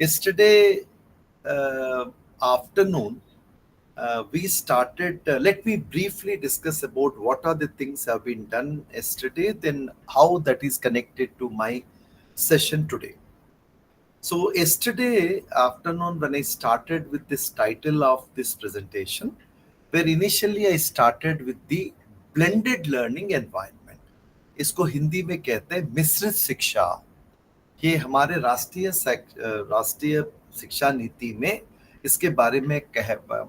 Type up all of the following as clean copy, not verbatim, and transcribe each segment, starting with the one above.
Yesterday afternoon, we started. Let me briefly discuss about what are the things have been done yesterday, then how that is connected to my session today. So yesterday afternoon, when I started with this title of this presentation, where initially I started with the blended learning environment. इसको हिंदी में कहते हैं मिश्रित शिक्षा. ये हमारे राष्ट्रीय शिक्षा नीति में इसके बारे में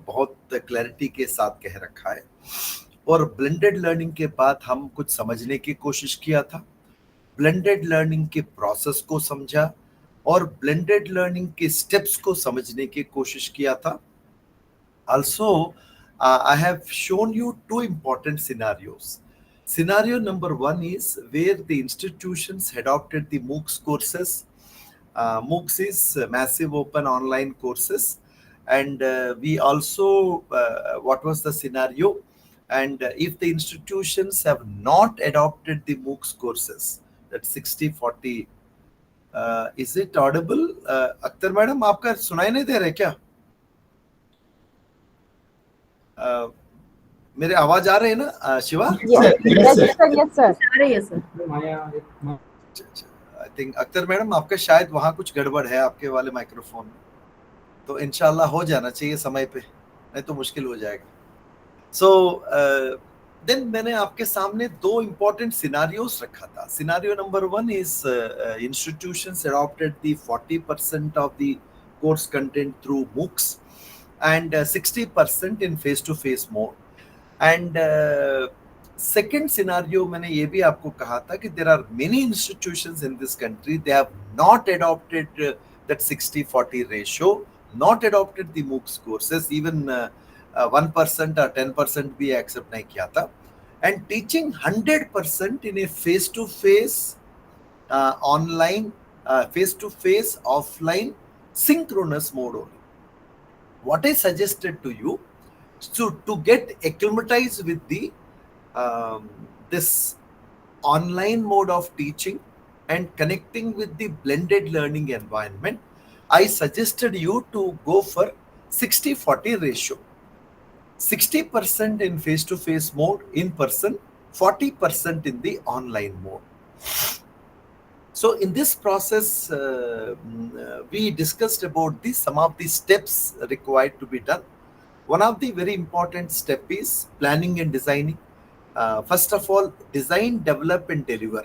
बहुत क्लैरिटी के साथ कह रखा है. और ब्लेंडेड लर्निंग के बाद हम कुछ समझने की कोशिश किया था. ब्लेंडेड लर्निंग के प्रोसेस को समझा और ब्लेंडेड लर्निंग के स्टेप्स को समझने की कोशिश किया था. Also, I have shown you two important scenarios. Scenario number one is where the institutions adopted the MOOCs courses. MOOCs is massive open online courses. And we also, what was the scenario? And if the institutions have not adopted the MOOCs courses, that 60-40, is it audible? Akhtar madam आपका सुनाई नहीं दे रहा है क्या? मेरे आवाज आ रहे हैं ना Shiva? Yes sir. I think Akhtar madam आपका शायद वहां कुछ गड़बड़ है आपके वाले माइक्रोफोन में, तो इंशाल्लाह हो जाना चाहिए समय पे, नहीं तो मुश्किल हो जाएगा. सो देन मैंने आपके सामने दो इंपॉर्टेंट सिनारियोस रखा था. Scenario number one is institutions adopted the 40% of the course content through MOOCs and 60% in face-to-face mode. And second scenario, मैंने ये भी आपको कहा था कि there are many institutions in this country, they have not adopted that 60-40 ratio, not adopted the MOOCs courses, even 1% or 10% भी accept नहीं किया था, and teaching 100% in a face-to-face, online, face-to-face, offline, synchronous mode only. What I suggested to you, so to get acclimatized with the this online mode of teaching and connecting with the blended learning environment, I suggested you to go for 60-40 ratio. 60% in face-to-face mode, in person, 40% in the online mode. So in this process, we discussed about some of the steps required to be done. One of the very important step is planning and designing. First of all, design, develop and deliver.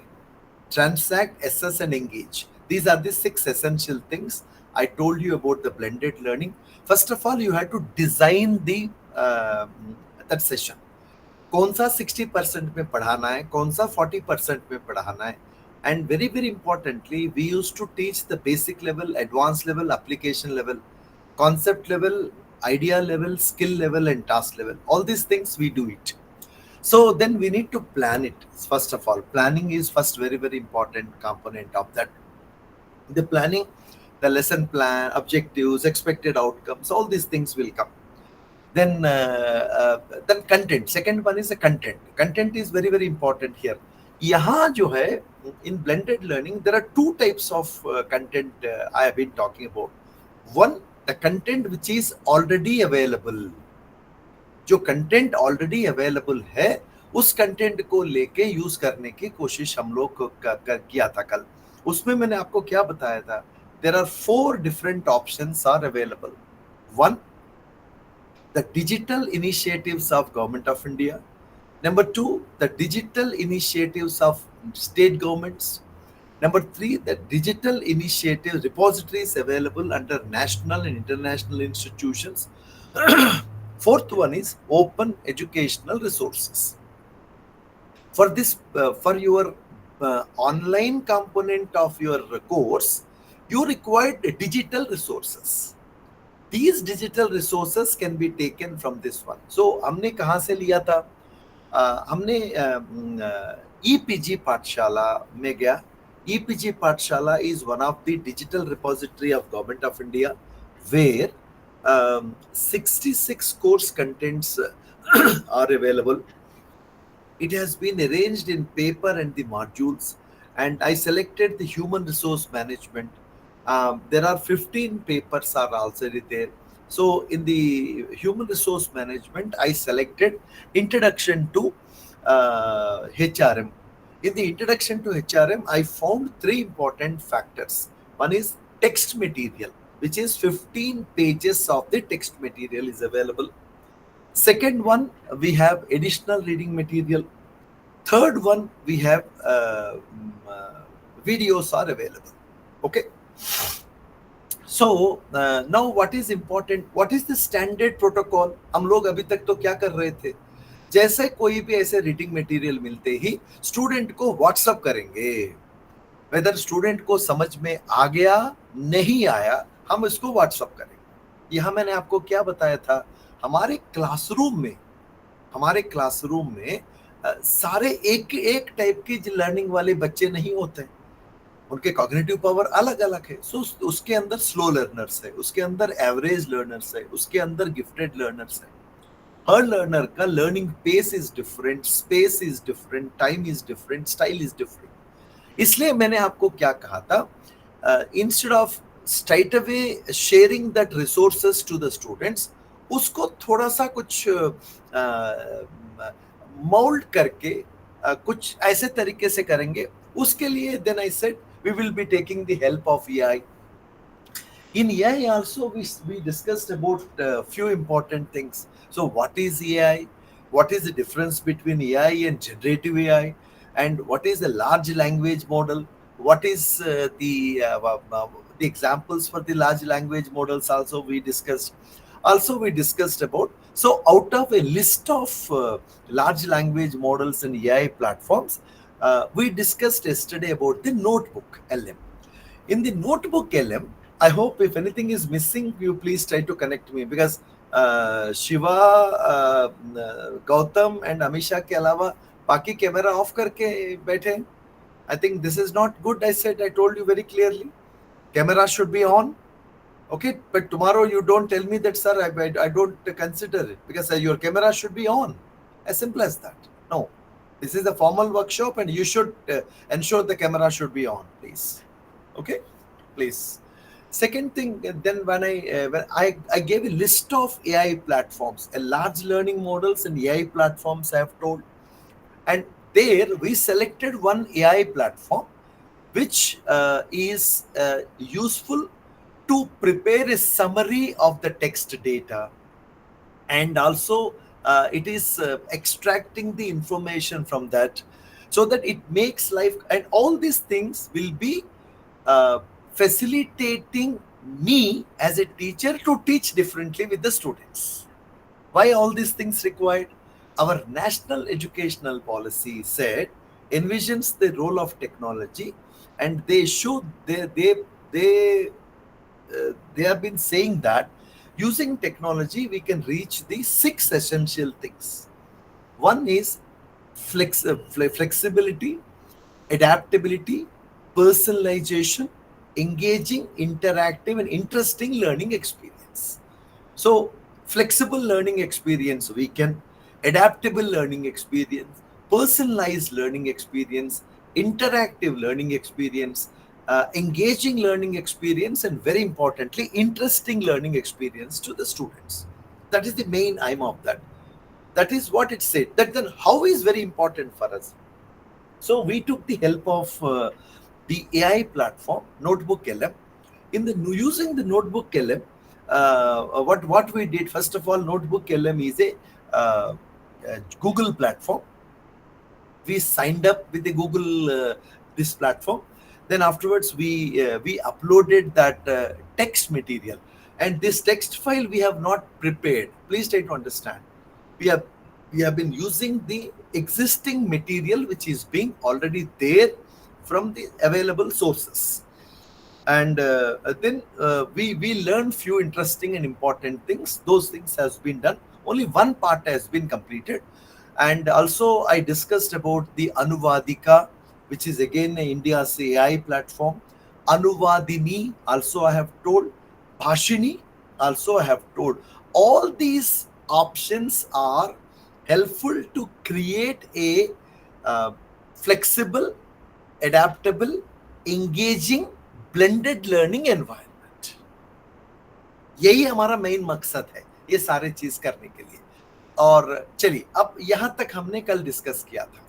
Transact, assess and engage. These are the 6 essential things. I told you about the blended learning. First of all, you have to design the that session. कौन सा 60% में पढ़ाना है, कौन सा 40% में पढ़ाना है. And very, very importantly, we used to teach the basic level, advanced level, application level, concept level, idea level, skill level, and task level. All these things we do it. So then we need to plan it. First of all, planning is first very, very important component of that. The planning, the lesson plan, objectives, expected outcomes, all these things will come. Then content. Second one is the content. Content is very, very important here. यहाँ जो है, in blended learning, there are 2 types of content I have been talking about. One, the content which is already available. जो content already available है, उस content को लेके use करने की कोशिश हम लोग किया था कल. उसमें मैंने आपको क्या बताया था? There are 4 different options are available. One, the digital initiatives of Government of India. Number 2, the digital initiatives of state governments. Number 3, the digital initiative repositories available under national and international institutions. Fourth one is open educational resources. For this, for your online component of your course, you require digital resources. These digital resources can be taken from this one. So, हमने कहाँ से लिया था? हमने EPG पाठशाला में गया. EPG पाठशाला is one of the digital repository of Government of India, where 66 course contents are available. It has been arranged in paper and the modules, and I selected the human resource management, There are 15 papers are already there. So in the human resource management, I selected introduction to HRM. In the introduction to HRM, I found three important factors. One is text material, which is 15 pages of the text material is available. Second one, we have additional reading material. Third one, we have videos are available. Okay. So now what is important, what is the standard protocol? हम लोग अभी तक तो क्या कर रहे थे, जैसे कोई भी ऐसे रीडिंग मटेरियल मिलते ही स्टूडेंट को व्हाट्सअप करेंगे, वेदर स्टूडेंट को समझ में आ गया नहीं आया हम इसको व्हाट्सअप करेंगे। यहां मैंने आपको क्या बताया था, हमारे क्लासरूम में सारे एक एक टाइप की लर्निंग वाले बच्चे नहीं होते, उनके कॉग्निटिव पावर अलग अलग है। सो उसके अंदर स्लो लर्नर्स है, उसके अंदर एवरेज लर्नर्स है, उसके अंदर गिफ्टेड लर्नर्स है। हर लर्नर का learning pace is different, space is different, time is different, style is different. इसलिए मैंने आपको क्या कहा था, instead of straight away sharing that resources to the students, उसको थोड़ा सा कुछ मोल्ड करके कुछ ऐसे तरीके से करेंगे। उसके लिए then I said we will be taking the help of AI. In AI also we discussed about few important things. So what is AI? What is the difference between AI and generative AI? And what is the large language model? What is the examples for the large language models also we discussed. Also we discussed about, so out of a list of large language models and AI platforms, we discussed yesterday about the notebook LM. In the notebook LM, I hope if anything is missing, you please try to connect me, because Shiva, Gautam and Amisha के अलावा बाकी camera off करके बैठे। I think this is not good. I said, I told you very clearly, camera should be on. Okay, but tomorrow you don't tell me that, sir, I don't consider it, because your camera should be on. As simple as that. No, this is a formal workshop and you should ensure the camera should be on, please. Okay, please. Second thing, then when I gave a list of AI platforms, a large learning models and AI platforms I have told, and there we selected one AI platform which is useful to prepare a summary of the text data, and also it is extracting the information from that, so that it makes life, and all these things will be facilitating me as a teacher to teach differently with the students. Why all these things required? Our national educational policy said envisions the role of technology, and they have been saying that using technology we can reach the 6 essential things. One is flexibility, adaptability, personalization, engaging, interactive, and interesting learning experience. So flexible learning experience we can, adaptable learning experience, personalized learning experience, interactive learning experience, engaging learning experience, and very importantly, interesting learning experience to the students. That is the main aim of that. That is what it said. That then how is very important for us. So we took the help of the AI platform Notebook LM. In the using the Notebook LM, what we did, first of all, Notebook LM is a Google platform. We signed up with the Google this platform. Then afterwards we uploaded that text material, and this text file we have not prepared. Please try to understand. We have been using the existing material which is being already there from the available sources, and then we learned few interesting and important things. Those things has been done. Only one part has been completed. And also I discussed about the Anuvadika, which is again India's AI platform. Anuvadini also I have told. Bhashini also I have told. All these options are helpful to create a flexible, adaptable, engaging, blended learning environment. यही हमारा main मकसद है ये सारे चीज करने के लिए। और चलिए, अब यहां तक हमने कल डिस्कस किया था।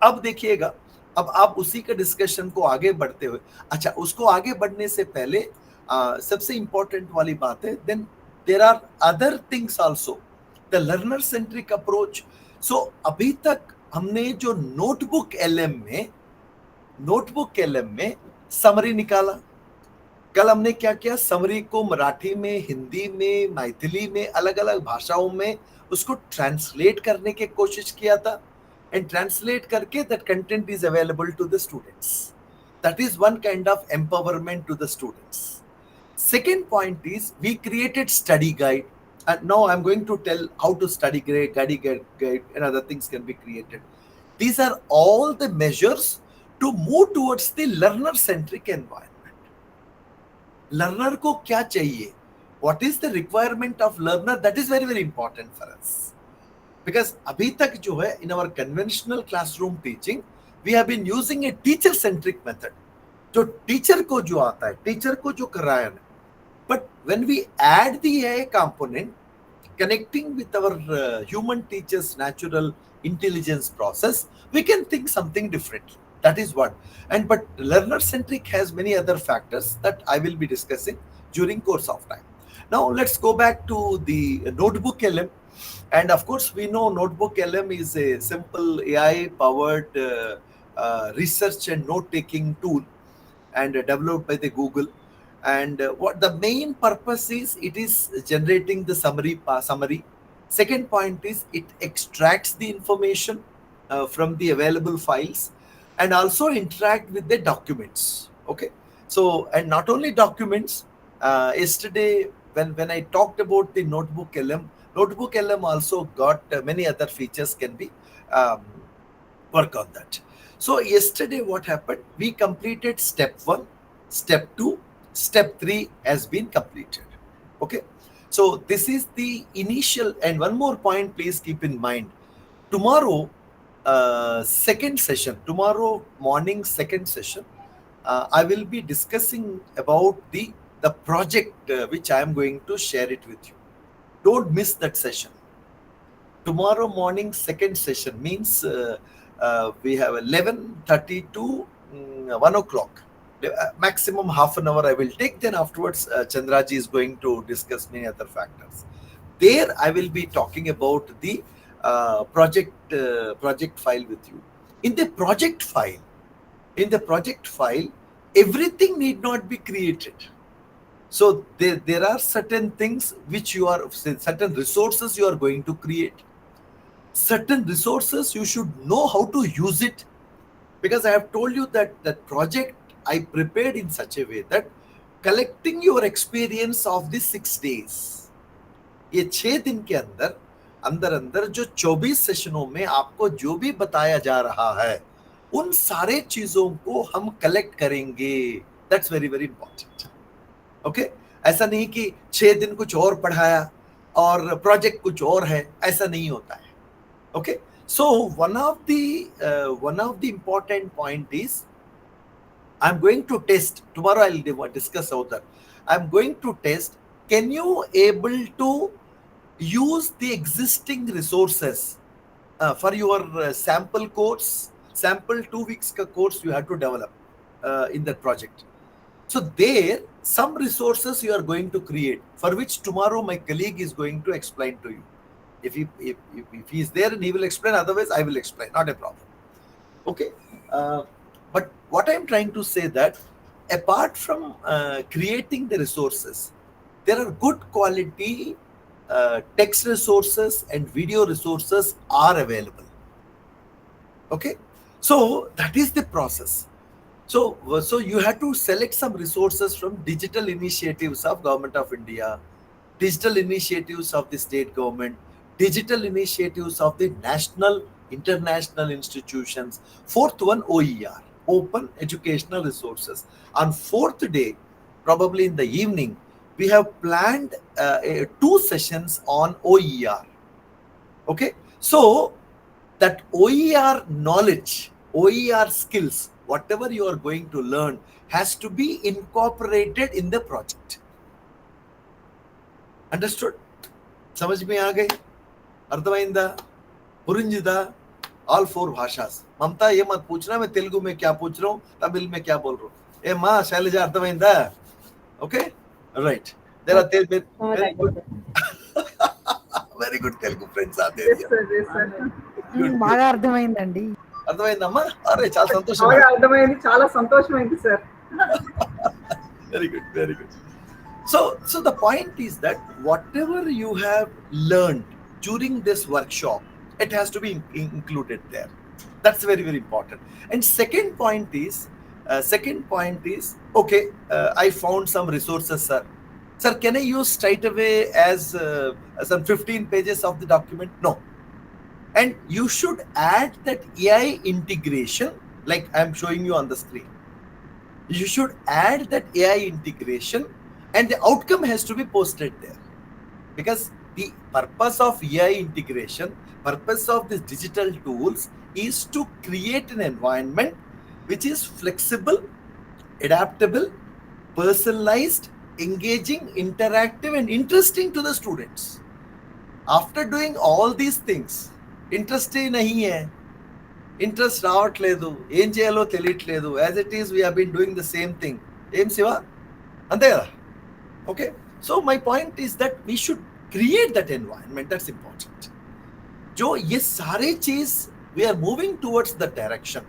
अब देखिएगा, अब आप उसी के डिस्कशन को आगे बढ़ते हुए, अच्छा, उसको आगे बढ़ने से पहले सबसे इंपॉर्टेंट वाली बात है, then there are other things also, the learner centric approach. So अभी तक हमने जो नोटबुक एलएम में समरी निकाला। कल हमने क्या किया, समरी को मराठी में, हिंदी में, मैथिली में, अलग अलग भाषाओं में उसको ट्रांसलेट करने की कोशिश किया था, एंड ट्रांसलेट करके that content is available to the students. That is one kind of empowerment to the students. Second point is we created study guide, and now I'm going to tell how to study guide and other things can be created. These are all the measures to move towards the learner centric environment. Learner को क्या चाहिए, what is the requirement of learner, that is very very important for us, because अभी तक जो है in our conventional classroom teaching we have been using a teacher centric method, जो teacher को जो आता है, टीचर को जो कराया है। But when we add the AI component, connecting with our human teacher's natural intelligence process, we can think something differently. That is what. And but learner-centric has many other factors that I will be discussing during course of time. Now let's go back to the notebook LM. And of course, we know notebook LM is a simple AI-powered research and note-taking tool, and developed by the Google. And what the main purpose is, it is generating the summary. Second point is it extracts the information from the available files, and also interact with the documents. Okay, so, and not only documents, yesterday when I talked about the notebook LM also got many other features can be work on that. So yesterday what happened, we completed step 1, step 2, step 3 has been completed. Okay, so this is the initial. And one more point, please keep in mind, tomorrow second session, tomorrow morning second session, I will be discussing about the project which I am going to share it with you. Don't miss that session. Tomorrow morning second session means we have 11:30 to 1 o'clock. Maximum half an hour I will take. Then afterwards, Chandraji is going to discuss many other factors. There I will be talking about the project file with you. In the project file, everything need not be created. So there are certain things which certain resources you are going to create. Certain resources you should know how to use it, because I have told you that that project I prepared in such a way that collecting your experience of the 6 days, ये 6 दिन के अंदर जो 24 सेशनों में आपको जो भी बताया जा रहा है, उन सारे चीजों को हम कलेक्ट करेंगे. That's very very important. Okay, ऐसा नहीं कि 6 दिन कुछ और पढ़ाया और प्रोजेक्ट कुछ और है, ऐसा नहीं होता है. Okay, so one of the important point is, I'm going to test tomorrow. I'll discuss about that. I'm going to test. Can you able to use the existing resources for your sample course, sample 2 weeks ka course you have to develop in that project? So there, some resources you are going to create, for which tomorrow my colleague is going to explain to you. If he is there and he will explain, otherwise I will explain, not a problem. Okay, but what I am trying to say that apart from creating the resources, there are good quality text resources and video resources are available. Okay, so that is the process. So you have to select some resources from digital initiatives of Government of India, digital initiatives of the state government, digital initiatives of the national, international institutions. Fourth one, OER, Open Educational Resources. On fourth day, probably in the evening, we have planned 2 sessions on OER. Okay, so that OER knowledge, OER skills, whatever you are going to learn has to be incorporated in the project. Understood? समझ में आ गई? अर्थమైందా? पुरिंजिदा? All 4 भाषास. ममता ये मत पूछना मैं तेलुगु में क्या पूछ रहा हूँ, तमिल में क्या बोल रहा हूँ. ए माँ Selja अर्थమైందా? Okay? Right. There are very good. Very good Telugu friends are there. Yes, sir. Yes, sir. బాగా అర్థమైందండి. అర్థమైందమ్మా? అరే చాలా సంతోషం. బాగా అర్థమైంది, చాలా సంతోషమైంది sir. Very good, very good. So the point is that whatever you have learned during this workshop, it has to be included there. That's very, very important. And second point is, okay, I found some resources, sir. Sir, can I use straight away as some 15 pages of the document? No. And you should add that AI integration, like I'm showing you on the screen. You should add that AI integration, and the outcome has to be posted there. Because the purpose of AI integration, purpose of these digital tools is to create an environment which is flexible, adaptable, personalized, engaging, interactive, and interesting to the students. After doing all these things, interest nahi hai, interest రావట్లేదు, ఏం చేయాలో తెలియట్లేదు, as it is we have been doing the same thing. ఏం శివ? అంతే కదా? Okay. So my point is that we should create that environment. That's important. जो ये सारे चीज we are moving towards the direction.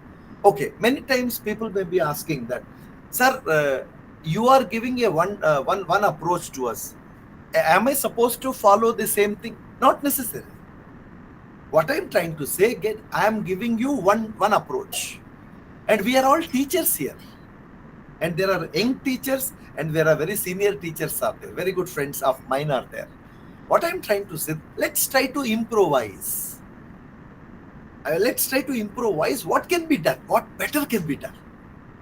Okay. Many times people may be asking that, sir, you are giving a one approach to us. Am I supposed to follow the same thing? Not necessarily. What I'm trying to say again, I am giving you one approach, and we are all teachers here, and there are young teachers and there are very senior teachers are there, very good friends of mine are there. What I'm trying to say, let's try to improvise. Let's try to improvise what can be done, what better can be done,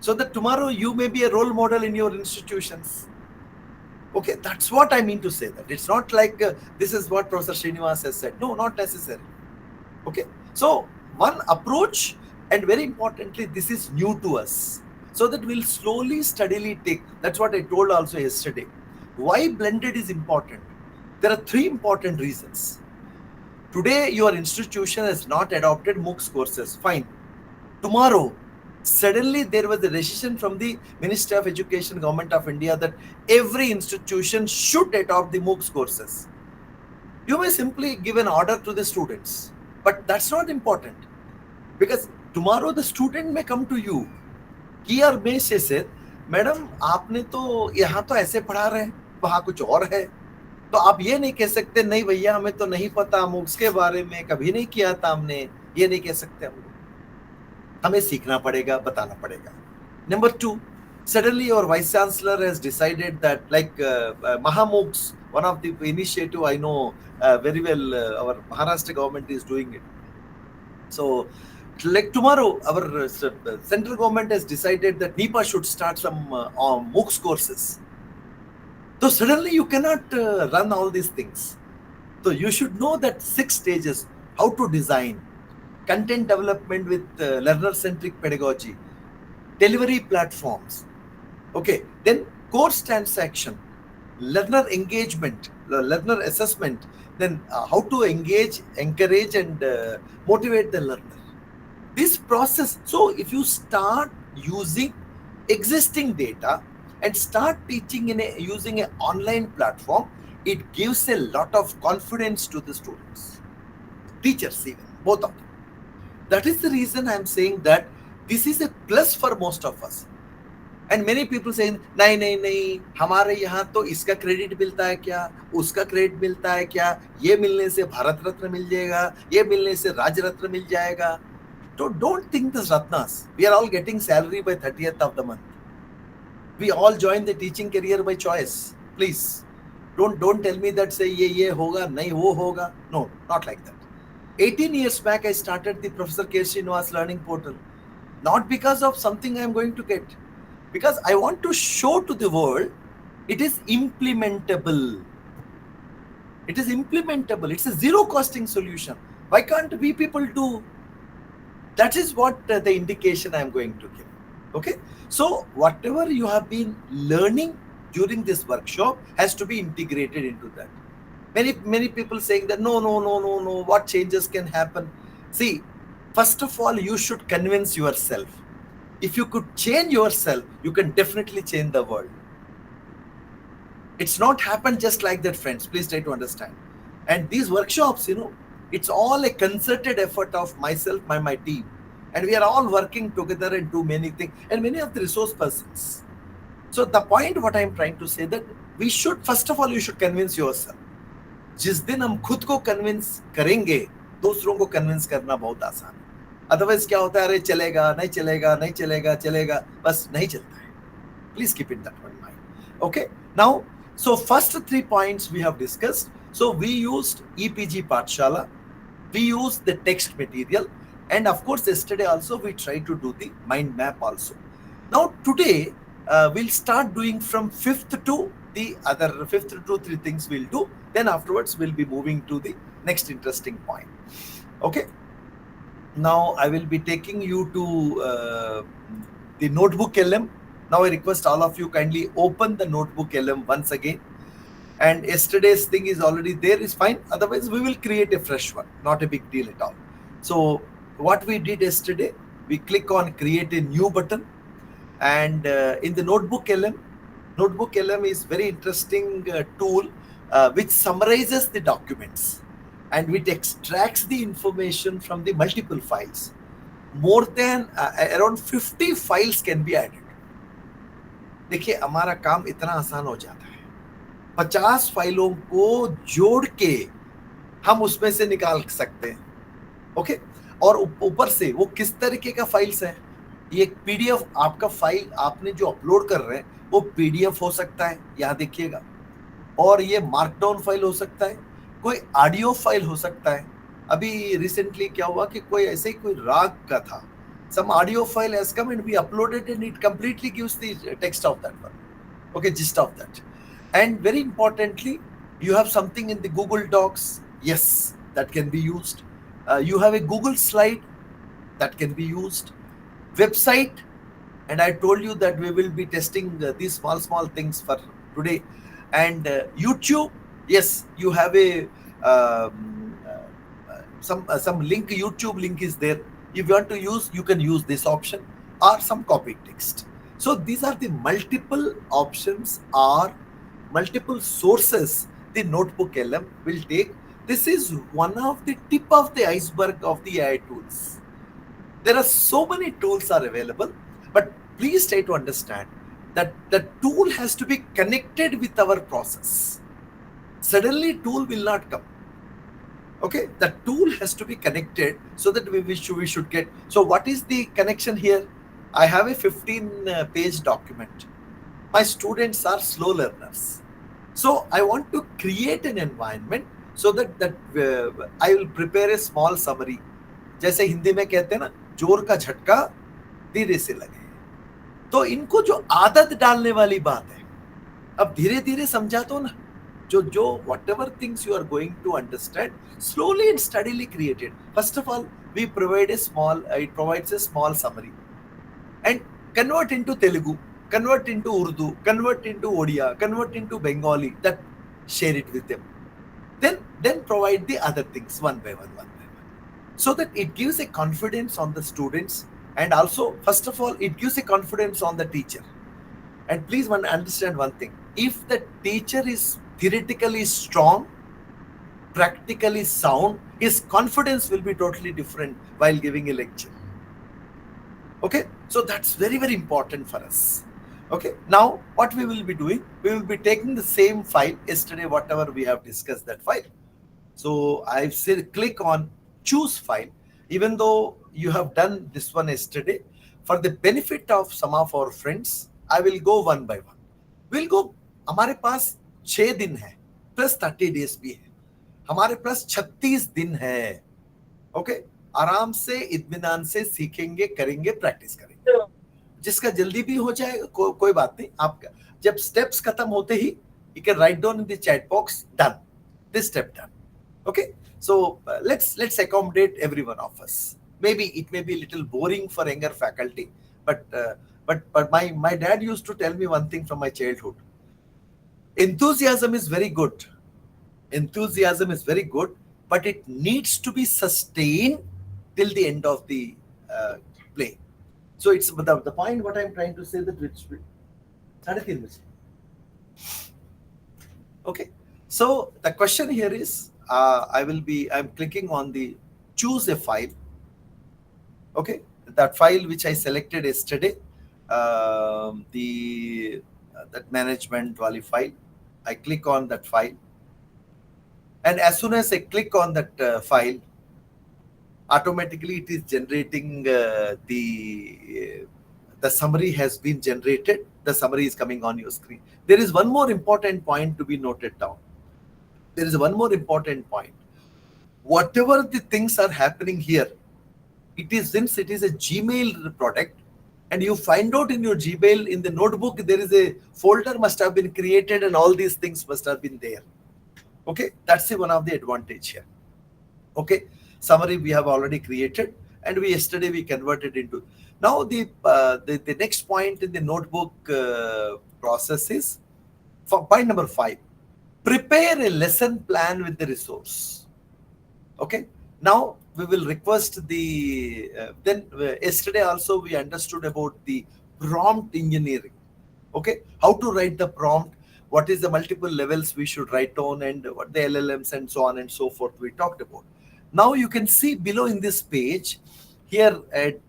so that tomorrow you may be a role model in your institutions. Okay, that's what I mean to say. That it's not like this is what Professor Srinivas has said. No, not necessary. Okay, so one approach, and very importantly, this is new to us, so that we'll slowly, steadily take. That's what I told also yesterday. Why blended is important? There are 3 important reasons. Today, your institution has not adopted MOOCs courses. Fine. Tomorrow, suddenly there was a decision from the Ministry of Education, Government of India, that every institution should adopt the MOOCs courses. You may simply give an order to the students, but that's not important, because tomorrow the student may come to you. He or may say, madam आपने तो यहाँ तो ऐसे पढ़ा रहे हैं, वहाँ कुछ और है, तो आप ये नहीं कह सकते नहीं भैया हमें तो नहीं पता, MOOCs के बारे में कभी नहीं किया था हमने, ये नहीं कह सकते हम, हमें सीखना पड़ेगा, बताना पड़ेगा. Number 2, suddenly your vice chancellor has decided that, like MahaMOOCs, one of the initiative I know very well, our Maharashtra government is doing it. So like tomorrow our central government has decided that NIEPA should start some MOOCs courses. So suddenly you cannot run all these things. So you should know that 6 stages, how to design, content development with learner-centric pedagogy, delivery platforms, okay, then course transaction, learner engagement, learner assessment, then how to engage, encourage, and motivate the learner. This process, so if you start using existing data and start teaching using an online platform, it gives a lot of confidence to the students, teachers even, both of them. That is the reason I am saying that this is a plus for most of us. And many people say, नहीं, हमारे यहाँ तो इसका credit मिलता है क्या, उसका credit मिलता है क्या, ये मिलने से भारत रत्न मिल जाएगा, ये मिलने से राज्य रत्न मिल जाएगा. So don't think this Ratnas. We are all getting salary by 30th of the month. We all join the teaching career by choice. Please, don't tell me that say ये होगा, नहीं वो होगा. No, not like that. 18 years back, I started the Professor K. Srinivas Learning Portal. Not because of something I am going to get. Because I want to show to the world, it is implementable. It is implementable. It's a zero costing solution. Why can't we people do? That is what the indication I am going to give. Okay, so whatever you have been learning during this workshop has to be integrated into that. Many people saying that no, what changes can happen? See, first of all, you should convince yourself. If you could change yourself, you can definitely change the world. It's not happened just like that, friends. Please try to understand. And these workshops, it's all a concerted effort of myself and my team, and we are all working together and do many things, and many of the resource persons. So the point what I'm trying to say that we should, first of all, you should convince yourself. जिस दिन हम खुद को convince करेंगे, दूसरों को convince करना बहुत आसान है. अदरवाइज क्या होता है, अरे चलेगा नहीं चलेगा नहीं चलेगा चलेगा, बस नहीं चलता है. Please keep in that one in mind. Okay, now, so first 3 points we have discussed. So we used EPG Pathshala, we used the text material, and of course yesterday also we tried to do the mind map also. Now today we'll start doing from 5th to the other 5th to 3 things we'll do. Then afterwards we'll be moving to the next interesting point. Okay, now I will be taking you to the notebook LM. Now I request all of you kindly open the notebook LM once again. And yesterday's thing is already there, is fine. Otherwise, we will create a fresh one. Not a big deal at all. So what we did yesterday, we click on create a new button. And in the notebook LM is very interesting tool which summarizes the documents and which extracts the information from the multiple files. More than around 50 files can be added. देखिए हमारा काम इतना आसान हो जाता है, 50 फाइलों को जोड़ के हम उसमें से निकाल सकते हैं. ओके, और ऊपर से वो किस तरीके का फाइल्स है, ये पीडीएफ आपका फाइल आपने जो अपलोड कर रहे हैं वो पीडीएफ हो सकता है, यहाँ देखिएगा, और ये मार्कडाउन फाइल हो सकता है, कोई ऑडियो फाइल हो सकता है. अभी रिसेंटली क्या हुआ कि कोई ऐसे ही कोई राग का था, some audio file has come and we uploaded and it completely gives the text of that one. Okay, gist of that. And very importantly, you have something in the Google Docs. Yes, that can be used. You have a Google slide that can be used. Website, and I told you that we will be testing these small things for today. And YouTube, yes, you have a some link, YouTube link is there. If you want to use, you can use this option or some copy text. So these are the multiple options or multiple sources the notebook LM will take. This is one of the tip of the iceberg of the AI tools. There are so many tools are available, but please try to understand that the tool has to be connected with our process. Suddenly tool will not come. Okay, the tool has to be connected so that we should get. So what is the connection here? I have a 15-page document. My students are slow learners. So I want to create an environment so that I will prepare a small summary. जैसे हिंदी में कहते हैं ना, जोर का झटका धीरे से लगे. तो इनको जो आदत डालने वाली बात है, अब धीरे धीरे समझा तो ना, जो whatever things you are going to understand, slowly and steadily created. First of all, we provide it provides a small summary, and convert into Telugu, convert into Urdu, convert into Odia, convert into Bengali, that share it with them. Then provide the other things one by one, so that it gives a confidence on the students, and also, first of all, it gives a confidence on the teacher. And please understand one thing, if the teacher is theoretically strong, practically sound, his confidence will be totally different while giving a lecture. Okay, so that's very important for us. Okay, now what we will be doing, we will be taking the same file yesterday, whatever we have discussed that file. So I've said click on choose file. Even though you have done this one yesterday, for the benefit of some of our friends, I will go one by one. We'll go. हमारे पास 6 दिन है plus 30 days भी है, हमारे पास 36 दिन है. Okay, आराम से इत्मीनान से सीखेंगे, करेंगे, प्रैक्टिस करेंगे. जिसका जल्दी भी हो जाएगा कोई बात नहीं. आपका जब स्टेप्स खत्म होते ही you can write down in the chat box, done, this step done. Okay, so let's accommodate every one of us. Maybe it may be a little boring for younger faculty, but But my dad used to tell me one thing from my childhood. Enthusiasm is very good. Enthusiasm is very good, but it needs to be sustained till the end of the play. So it's the point what I'm trying to say that which okay. So the question here is I'm clicking on the choose a file. Okay, that file which I selected yesterday, that management wali file. I click on that file, and as soon as I click on that file, automatically it is generating the summary has been generated. The summary is coming on your screen. There is one more important point to be noted down. There is one more important point. Whatever the things are happening here, it is, since it is a Gmail product, and you find out in your Gmail, in the notebook, there is a folder must have been created and all these things must have been there. Okay, that's one of the advantage here. Okay, summary we have already created, and yesterday we converted into. Now the next point in the notebook process is for point number 5. Prepare a lesson plan with the resource. Okay, now we will request the yesterday also we understood about the prompt engineering. Okay, how to write the prompt, what is the multiple levels we should write on, and what the LLMs and so on and so forth we talked about. Now you can see below in this page here at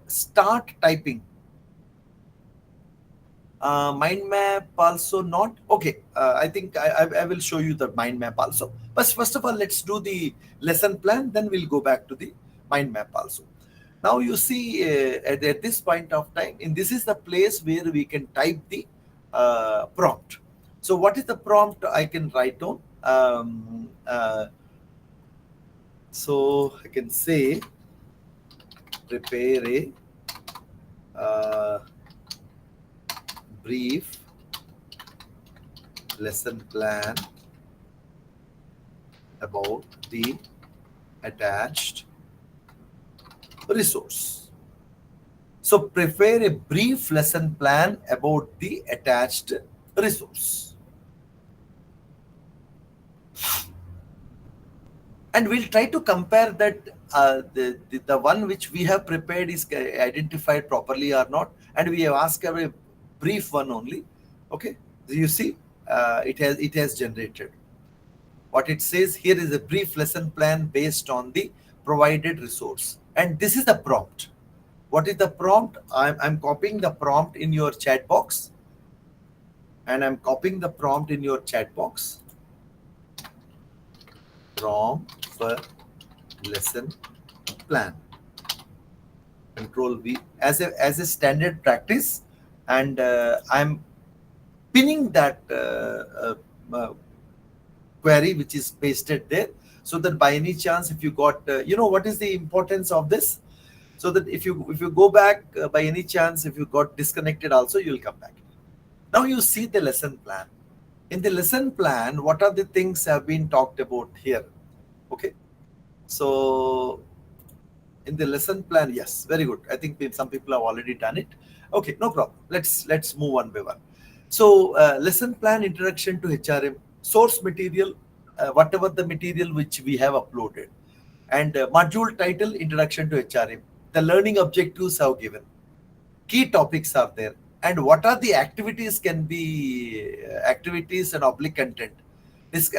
start typing. Mind map also not okay. I think I will show you the mind map also. But first of all, let's do the lesson plan. Then we'll go back to the mind map also. Now you see at this point of time, and this is the place where we can type the prompt. So what is the prompt I can write on? So I can say prepare a brief lesson plan about the attached resource. So prepare a brief lesson plan about the attached resource. And we'll try to compare that the one which we have prepared is identified properly or not, and we have asked a brief one only. Okay, you see it has generated what it says here is a brief lesson plan based on the provided resource, and this is the prompt. What is the prompt? I'm copying the prompt in your chat box, and I'm copying the prompt in your chat box. Prompt for lesson plan. Control V as a standard practice, and I'm pinning that query which is pasted there, so that by any chance if you got what is the importance of this, so that if you go back by any chance if you got disconnected also, you will come back. Now you see the lesson plan. In the lesson plan, what are the things have been talked about here? Okay, so in the lesson plan, yes, very good. I think some people have already done it. Okay, no problem. Let's move one by one. So lesson plan, introduction to HRM, source material, whatever the material which we have uploaded, and module title, introduction to HRM. The learning objectives have given, key topics are there, and what are the activities can be activities and oblique content.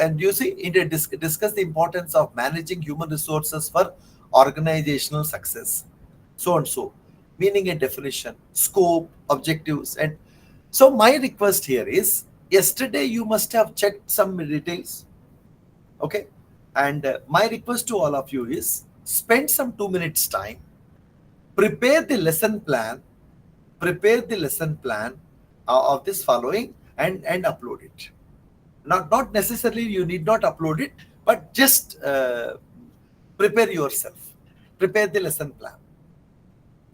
And you see, discuss the importance of managing human resources for organizational success, so and so, meaning and definition, scope, objectives. And so my request here is, yesterday you must have checked some details. Okay, and my request to all of you is, spend some 2 minutes time, prepare the lesson plan of this following, and upload it. Not necessarily you need not upload it, but just prepare yourself, prepare the lesson plan.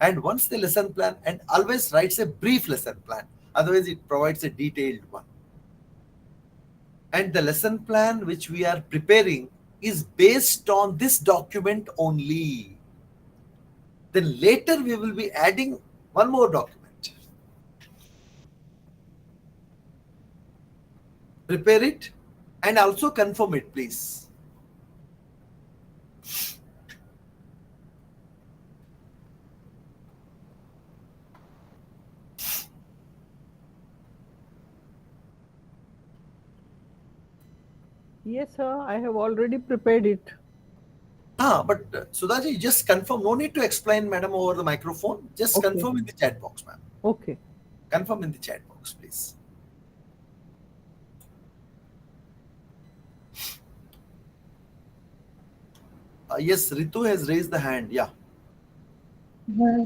And once the lesson plan, and always writes a brief lesson plan, otherwise it provides a detailed one. And the lesson plan which we are preparing is based on this document only. Then later we will be adding one more document. prepare it and also confirm it, please. Yes, sir. I have already prepared it. But Sudhaji, just confirm. No need to explain, madam, over the microphone. Just Okay. confirm in the chat box, ma'am. Okay. Confirm in the chat box, please. Yes, Ritu has raised the hand. Yeah.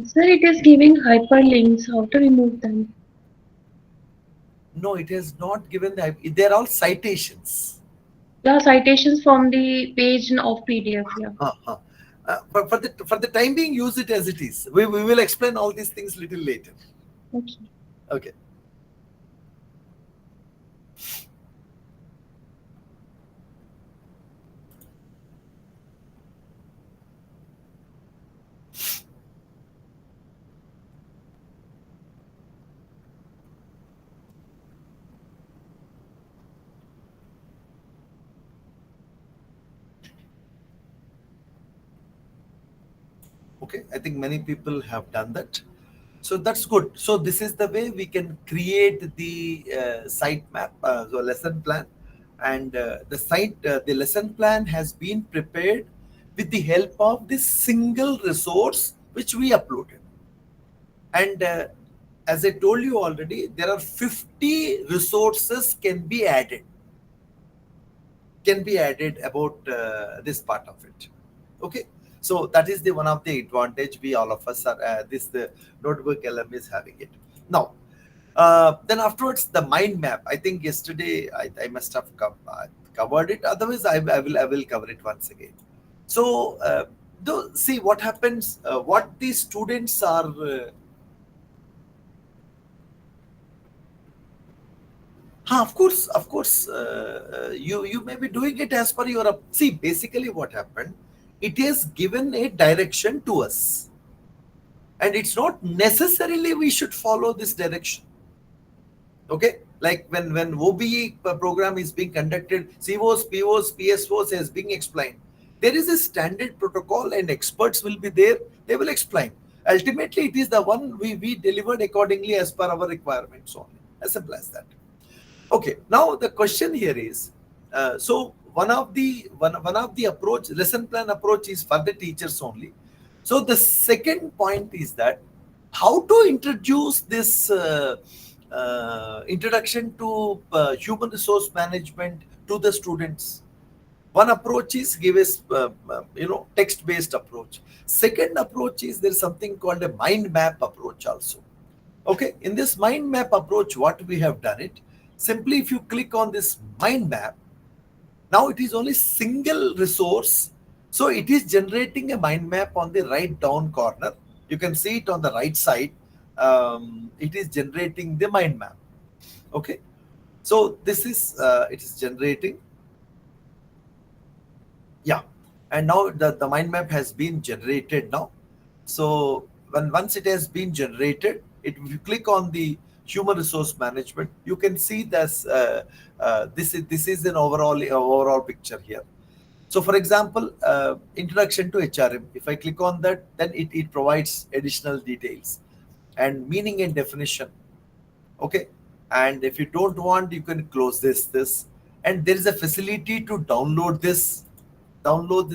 Sir, it is giving hyperlinks. How to remove them? No, it has not given the. They're all citations. Yeah, citations from the page of PDF. Yeah. But for the time being, use it as it is. We will explain all these things little later. Okay. Okay. Okay, I think many people have done that. So that's good. So this is the way we can create the site map, so lesson plan, and the lesson plan has been prepared with the help of this single resource which we uploaded. And as I told you already, there are 50 resources can be added about this part of it. Okay, so that is the one of the advantage we all of us are the notebook LM is having it now. Then afterwards the mind map, I think yesterday I must have covered it, otherwise I will cover it once again. So see what happens, what the students are of course, you may be doing it as per your see. Basically, what happened? It is given a direction to us, and it's not necessarily we should follow this direction. Okay, like when OBE program is being conducted, COs, POs, PSOs is being explained. There is a standard protocol, and experts will be there. They will explain. Ultimately, it is the one we delivered accordingly as per our requirements only. As simple as that. Okay, now the question here is, so one of the approach, lesson plan approach is for the teachers only. So the second point is that how to introduce this introduction to human resource management to the students. One approach is give us text based approach. Second approach is there's something called a mind map approach also. Okay, in this mind map approach, what we have done it, simply if you click on this mind map, now it is only single resource. So it is generating a mind map on the right down corner. You can see it on the right side. It is generating the mind map. Okay, so this is it is generating. Yeah, and now the mind map has been generated now. So once it has been generated, if you click on the human resource management, you can see this this is an overall picture here. So for example, introduction to HRM, if I click on that, then it provides additional details and meaning and definition. Okay, and if you don't want, you can close this, and there is a facility to download this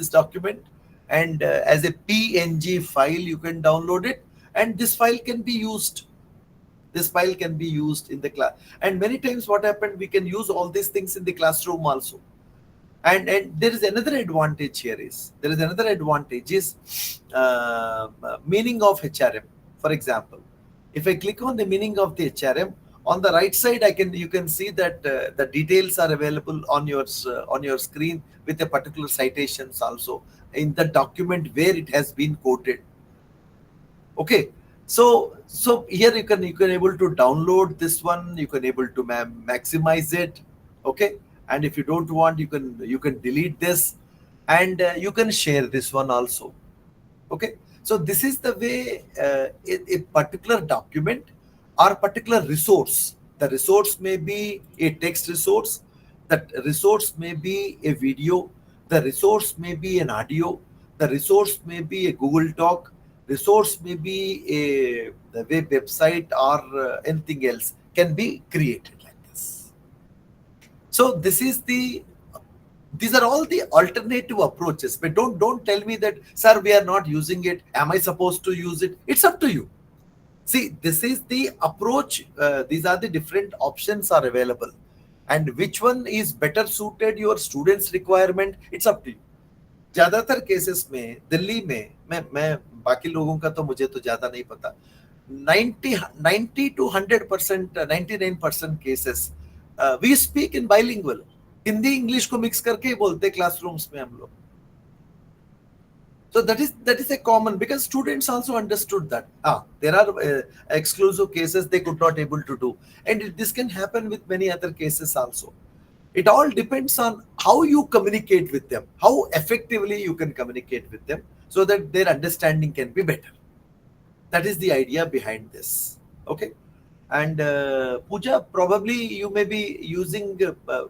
document, and as a PNG file you can download it, and this file can be used. This file can be used in the class, and many times what happened, we can use all these things in the classroom also. And there is another advantage here is meaning of HRM. For example, if I click on the meaning of the HRM, on the right side you can see that the details are available on your screen with a particular citations also in the document where it has been quoted. Okay, so here you can able to download this one, you can able to maximize it. Okay, and if you don't want, you can delete this, and you can share this one also. Okay, so this is the way a particular document or particular resource, the resource may be a text resource, That resource may be a video, the resource may be an audio, the resource may be a Google Doc, resource may be the website or anything else can be created like this. So these are all the alternative approaches. But don't tell me that, sir, we are not using it. Am I supposed to use it? It's up to you. See, this is the approach. These are the different options are available, and which one is better suited your students' requirement? It's up to you. ज्यादातर cases में दिल्ली में मैं बाकी लोगों का तो मुझे तो ज्यादा नहीं पता, 90 to 100%, 99% cases we speak in bilingual, Hindi English को मिक्स करके ही बोलते क्लासरूम्स में हम लोग. So that is a common, because students also understood that there are exclusive cases they could not able to do, and this can happen with many other cases also. It all depends on how you communicate with them, how effectively you can communicate with them, so that their understanding can be better. That is the idea behind this. Okay. And Pooja, probably you may be using,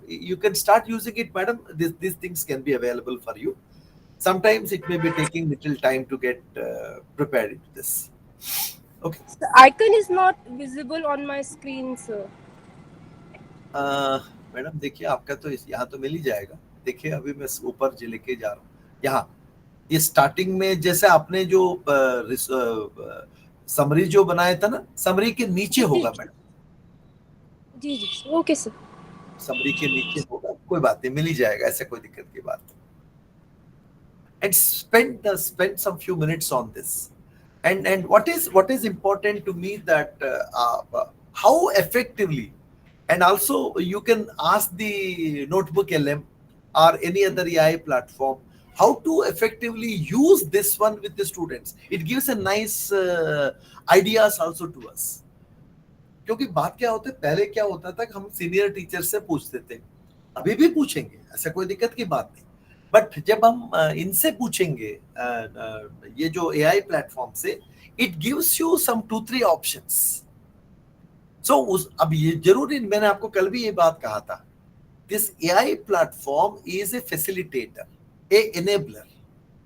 you can start using it, madam. These things can be available for you. Sometimes it may be taking little time to get prepared into this. Okay. The icon is not visible on my screen, sir. Madam देखिए, आपका तो यहाँ तो मिल ही जाएगा. देखिए अभी मैं ऊपर जी लेके जा रहा हूँ. यहाँ ये स्टार्टिंग में जैसे आपने जो समरी जो बनाया था ना, समरी के नीचे होगा मैडम. जी जी, ओके सर. समरी के नीचे होगा, कोई बात नहीं, मिल ही जाएगा, ऐसे कोई दिक्कत की बात नहीं. And spend some few minutes on this. And what is important to me, that how effectively, and also you can ask the Notebook LM or any other AI platform how to effectively use this one with the students. It gives a nice ideas also to us. क्योंकि बात क्या होता है, पहले क्या होता था कि हम सीनियर टीचर से पूछते थे, अभी भी पूछेंगे, ऐसा कोई दिक्कत की बात नहीं. बट जब हम इनसे पूछेंगे, ये जो एआई प्लेटफॉर्म से, it gives you some 2-3 options. So अब ये जरूरी, मैंने आपको कल भी ये बात कहा था, this AI platform is a facilitator, A enabler.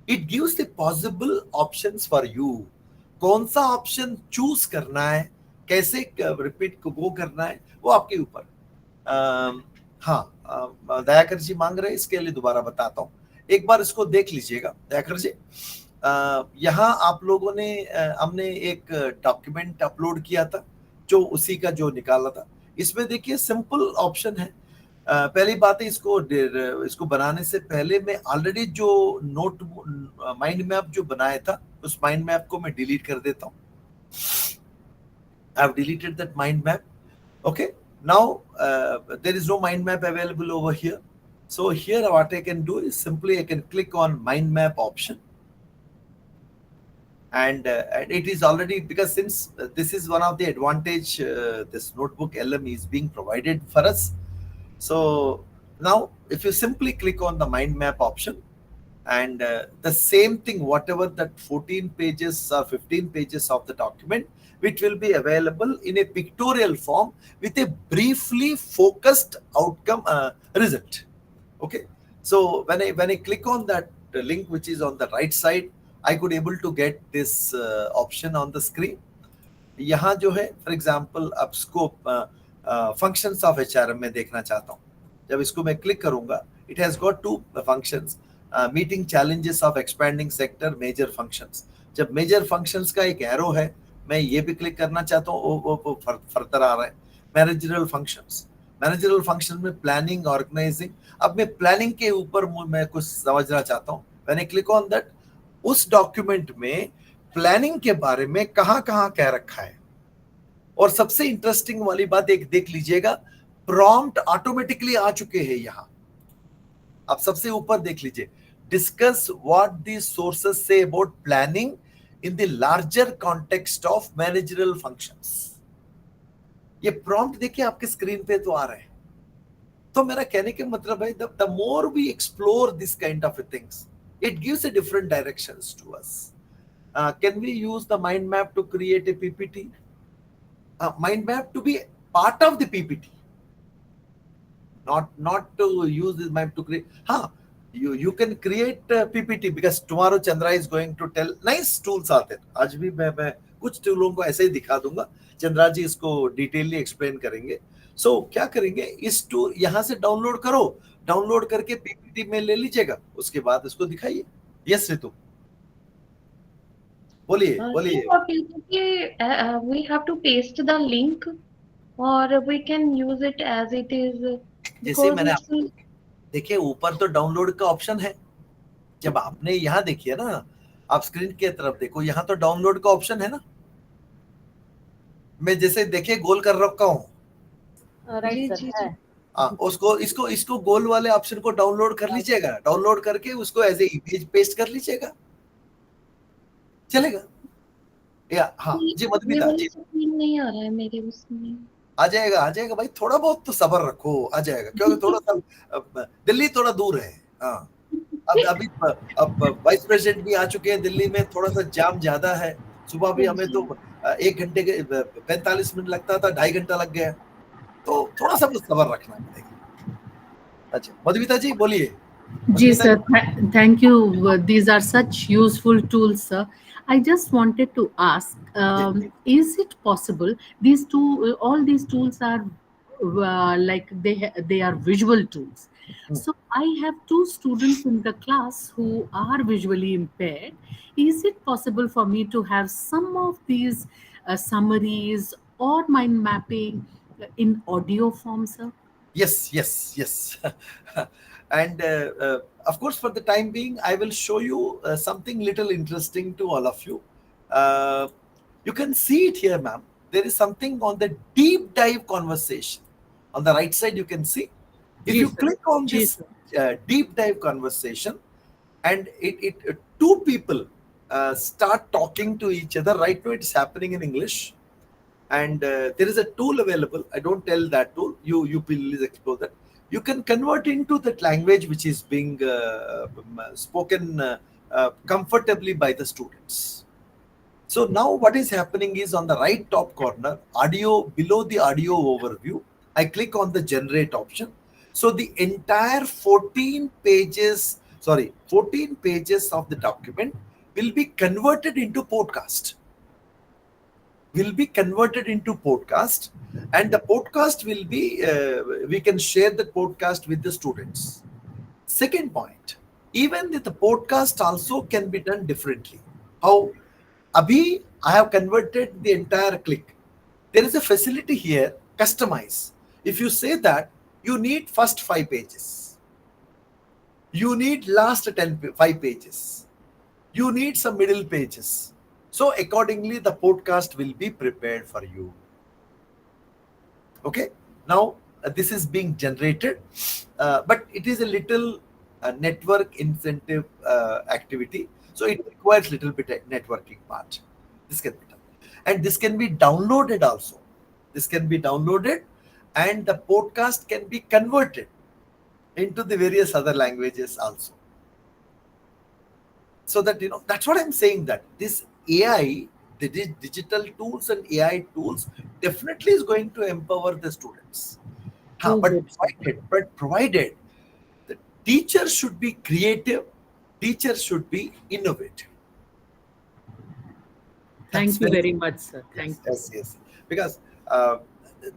It gives the possible options for you. कौन सा ऑप्शन चूज करना है, कैसे रिपीट को गो करना है, वो आपके ऊपर. हाँ, दयाकर जी मांग रहे हैं, इसके लिए दोबारा बताता हूँ. एक बार इसको देख लीजिएगा दयाकर जी. यहाँ आप लोगों ने, हमने एक डॉक्यूमेंट अपलोड किया था, जो उसी का जो निकाला था. इसमें देखिए सिंपल ऑप्शन है. पहली बात है, इसको बनाने से पहले मैं ऑलरेडी जो नोट माइंड मैप जो बनाया था, उस माइंड मैप को मैं डिलीट कर देता हूँ. I have deleted that mind map. Okay. Now there is no mind map available over here. So here what I can do is simply I can click on mind map option, and it is already, because since this is one of the advantage this Notebook LM is being provided for us. So now if you simply click on the mind map option, and the same thing, whatever that 14 pages or 15 pages of the document, which will be available in a pictorial form with a briefly focused outcome result. Okay. So when I click on that link, which is on the right side, I could able to get this option on the screen. यहाँ जो है, for example, अब scope functions of HRM में देखना चाहता हूँ. जब इसको मैं क्लिक करूँगा, it has got 2 functions. Meeting challenges of expanding sector, major functions. जब major functions का एक एरो है, मैं ये भी क्लिक करना चाहता हूँ, वो फर्दर आ रहा है. मैनेजरल फंक्शंस, मैनेजरल फंक्शन में प्लानिंग, ऑर्गेनाइजिंग. अब मैं प्लानिंग के ऊपर मैं कुछ समझना चाहता हूँ. When I click on that, उस डॉक्यूमेंट में प्लानिंग के बारे में कहाँ कह रखा है. और सबसे इंटरेस्टिंग वाली बात एक देख लीजिएगा, प्रॉम्प्ट ऑटोमेटिकली आ चुके हैं यहाँ. आप सबसे ऊपर देख लीजिए, discuss what the sources say about planning in the larger context of managerial functions. ये prompt देखिए आपके स्क्रीन पे तो आ रहा है. तो मेरा कहने का मतलब है, the more we explore this kind of things, it gives a different directions to us. Can we use the mind map to create a PPT? Mind map to be part of the PPT, not to use this map to create. You can create PPT because tomorrow Chandra is going to tell nice tools आते हैं. आज भी मैं कुछ टूलों को ऐसे ही दिखा दूंगा. चंद्रा जी इसको डिटेलली एक्सप्लेन करेंगे. सो क्या करेंगे, इस टूल यहाँ से डाउनलोड करो, डाउनलोड करके पीपीटी में ले लीजिएगा, उसके बाद इसको दिखाइए. यस रितु, बोलिए बोलिए. We have to paste the link or we can use it as it is. जैसे मैंने देखिए ऊपर तो डाउनलोड का ऑप्शन है. जब आपने यहाँ देखिए ना, आप स्क्रीन की तरफ देखो, यहाँ तो डाउनलोड का ऑप्शन है ना. मैं जैसे देखिए गोल कर रखा हूँ. राइट सर है. इसको गोल वाले ऑप्शन को डाउनलोड कर लीजिएगा. डाउनलोड करके उसको एज ए इमेज पेस्ट कर लीजिएगा, चलेगा. या हाँ जी मधुमिता जी, नहीं आ रहा है मेरे उसमें. आ जाएगा भाई, थोड़ा बहुत तो सब्र रखो, आ जाएगा. क्योंकि थोड़ा सा दिल्ली थोड़ा दूर है. हाँ अब वाइस प्रेसिडेंट भी आ चुके हैं दिल्ली में, थोड़ा सा जाम ज्यादा है. सुबह भी हमें तो 1 घंटे के 45 मिनट लगता था, 2.5 घंटा लग गया. तो थोड़ा सा सब्र रखना पड़ेगा. अच्छा मधुमिता जी बोलिए. जी sir, thank you. These are such useful tools, sir. I just wanted to ask, is it possible all these tools are like they are visual tools? So I have 2 students in the class who are visually impaired. Is it possible for me to have some of these summaries or mind mapping in audio form, sir? Yes. And of course, for the time being, I will show you something little interesting to all of you. You can see it here, ma'am. There is something on the deep dive conversation. On the right side, you can see. If you click on this deep dive conversation, and it 2 people start talking to each other. Right now, it's happening in English. And there is a tool available. I don't tell that tool. You please explore that. You can convert into that language which is being spoken comfortably by the students. So now what is happening is on the right top corner, audio, below the audio overview, I click on the generate option. So the entire 14 pages of the document will be converted into podcast. And the podcast will be we can share the podcast with the students. Second point, even the podcast also can be done differently. How? Abhi, I have converted the entire click. There is a facility here, customize. If you say that you need first 5 pages, you need last 5 pages, you need some middle pages. So accordingly, the podcast will be prepared for you. Okay. Now this is being generated, but it is a little network incentive activity. So it requires little bit of networking part. This can be done, and this can be downloaded also. This can be downloaded, and the podcast can be converted into the various other languages also. So that that's what I'm saying, that this AI, the digital tools and AI tools definitely is going to empower the students. But provided the teacher should be creative, teacher should be innovative. Thank you very much, sir. Thank you. Yes. Because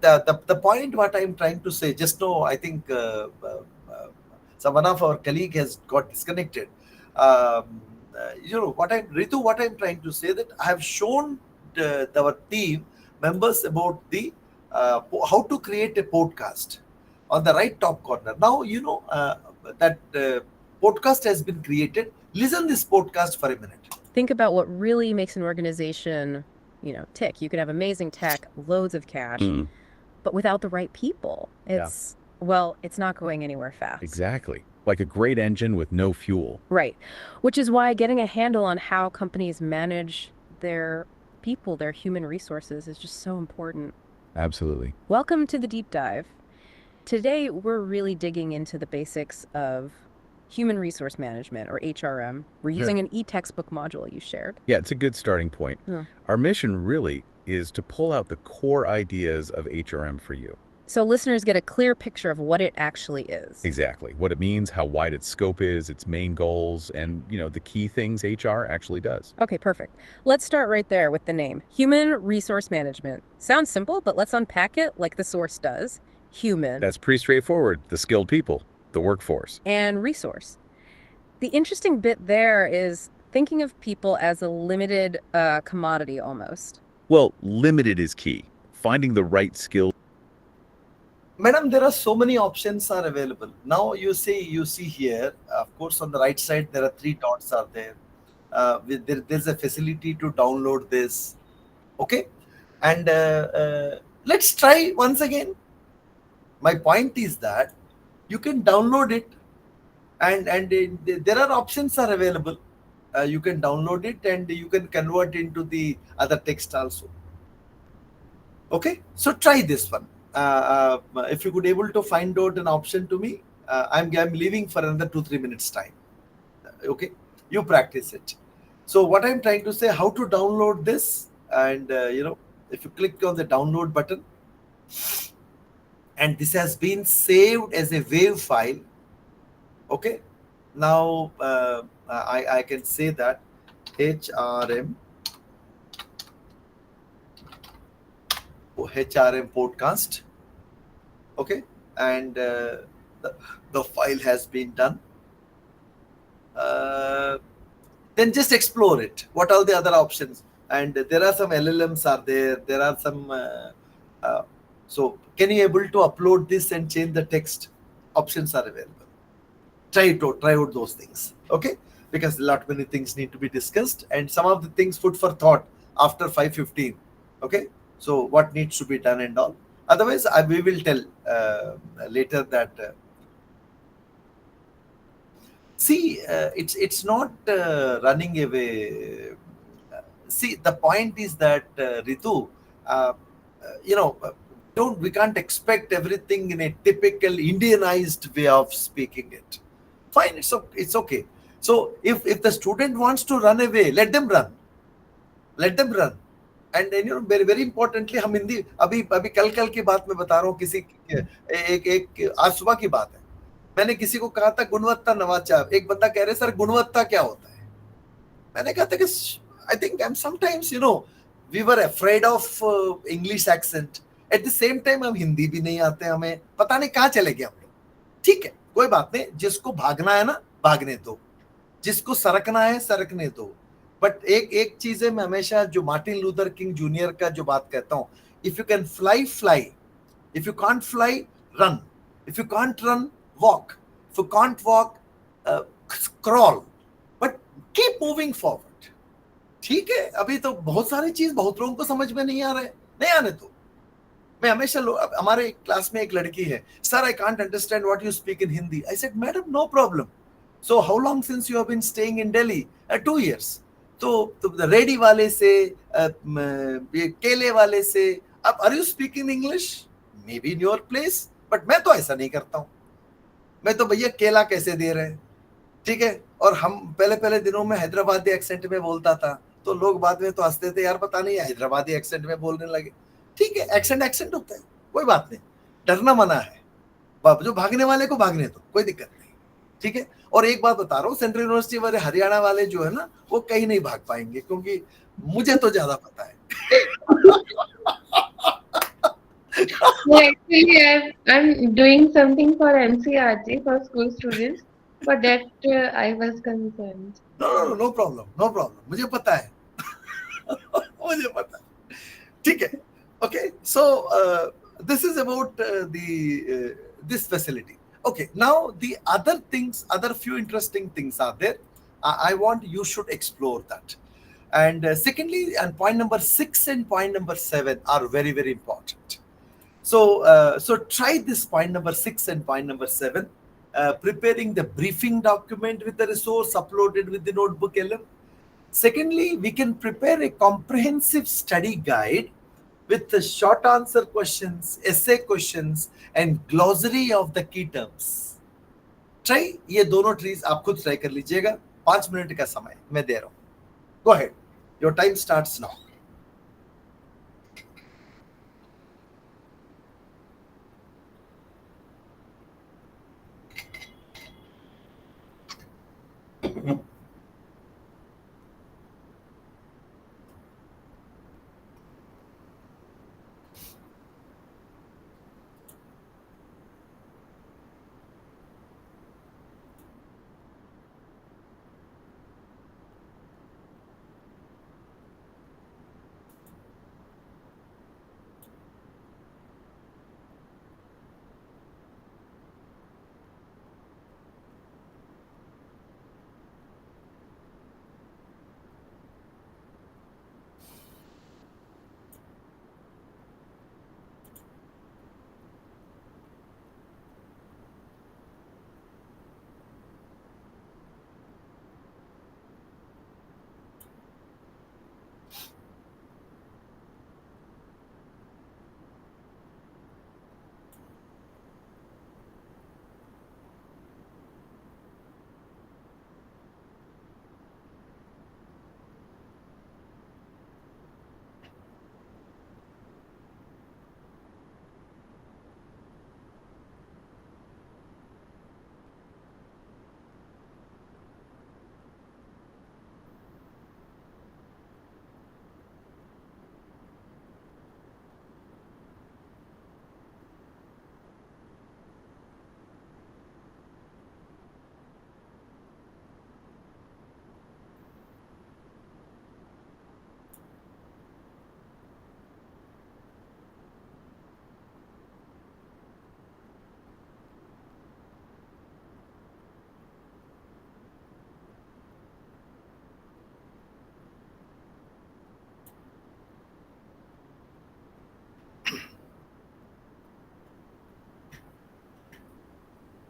the point what I'm trying to say, just now I think one of our colleague has got disconnected. What I'm trying to say, that I have shown our team members about the how to create a podcast on the right top corner. Now that podcast has been created. Listen this podcast for a minute. Think about what really makes an organization, tick. You could have amazing tech, loads of cash, but without the right people, it's not going anywhere fast. Exactly. Like a great engine with no fuel. Right. Which is why getting a handle on how companies manage their people, their human resources, is just so important. Absolutely. Welcome to the deep dive. Today, we're really digging into the basics of human resource management, or HRM. We're using an e-textbook module you shared. Yeah, it's a good starting point. Our mission really is to pull out the core ideas of HRM for you. So listeners get a clear picture of what it actually is. Exactly. What it means, how wide its scope is, its main goals, and, the key things HR actually does. Okay, perfect. Let's start right there with the name. Human Resource Management. Sounds simple, but let's unpack it like the source does. Human. That's pretty straightforward. The skilled people, the workforce. And resource. The interesting bit there is thinking of people as a limited commodity almost. Well, limited is key. Finding the right skill. Madam, there are so many options are available. Now you see here, of course, on the right side, there are 3 dots are there. There's a facility to download this. Okay. And let's try once again. My point is that you can download it and there are options are available. You can download it and you can convert into the other text also. Okay. So try this one. If you could able to find out an option to me, I'm leaving for another 2-3 minutes time. Okay, you practice it. So what I'm trying to say, how to download this, and if you click on the download button, and this has been saved as a WAV file. Okay, now I can say that HRM podcast. Okay, and the file has been done. Then just explore it. What are the other options? And there are some LLMs are there. There are some. So can you able to upload this and change the text? Options are available. Try out those things. Okay, because a lot many things need to be discussed, and some of the things food for thought after 5:15. Okay, so what needs to be done and all. Otherwise, we will tell later that. See, it's not running away. See, the point is that Ritu, we can't expect everything in a typical Indianized way of speaking it. Fine, it's okay. So if the student wants to run away, let them run. Let them run. And very very importantly, हम हिंदी अभी कल की बात में बता रहा हूँ, किसी एक आज सुबह की बात है. मैंने किसी को कहा था गुणवत्ता नवाचार. एक बंदा कह रहे सर गुणवत्ता क्या होता है. मैंने कहा था कि I think I'm sometimes we were afraid of English accent. At the same time हम हिंदी भी नहीं आते, हमें पता नहीं कहाँ चले गए हम लोग. ठीक है, कोई बात नहीं. जिसको भागना है ना भागने दो, जिसको सरकना है सरकने दो. बट एक चीज है, मैं हमेशा जो मार्टिन लूथर किंग जूनियर का जो बात कहता हूँ, if you can fly fly, if you can't fly run, if you can't run walk, if you can't walk crawl, but keep moving forward. ठीक है, अभी तो बहुत सारी चीज बहुत लोगों को समझ में नहीं आ रहा है, नहीं आने दो. मैं हमेशा हमारे क्लास में एक लड़की है, sir I can't understand what you speak in Hindi. I said madam no problem. So how long since you have been staying in Delhi? 2 years. तो रेडी वाले से ये केले वाले से, अब are you speaking English? Maybe in your place, but मैं तो ऐसा नहीं करता हूँ. मैं तो भैया केला कैसे दे रहे हैं, ठीक है. और हम पहले दिनों में हैदराबादी एक्सेंट में बोलता था, तो लोग बाद में तो हंसते थे, यार पता नहीं हैदराबादी एक्सेंट में बोलने लगे. ठीक है, एक्सेंट होता है, कोई बात नहीं. डरना मना है, जो भागने वाले को भागने दो, कोई दिक्कत नहीं. ठीक है. और एक बात बता रहा हूँ, सेंट्रल यूनिवर्सिटी वाले हरियाणा वाले जो है ना, वो कहीं नहीं भाग पाएंगे, क्योंकि मुझे तो ज्यादा पता है. Actually, I'm doing something for NCRT for school students. For that, I was concerned. No problem. मुझे पता है. मुझे पता है. ठीक है. Okay. So this is about this facility. Okay. Now the other things, other few interesting things are there. I want you should explore that. And secondly, and point number 6 and point number 7 are very very important. So try this point number 6 and point number 7. Preparing the briefing document with the resource uploaded with the notebook LM. Secondly, we can prepare a comprehensive study guide with the short answer questions, essay questions, and glossary of the key terms. Try ये दोनों trees आप खुद try कर लीजिएगा. 5 minute का समय मैं दे रहा हूँ. Go ahead. Your time starts now.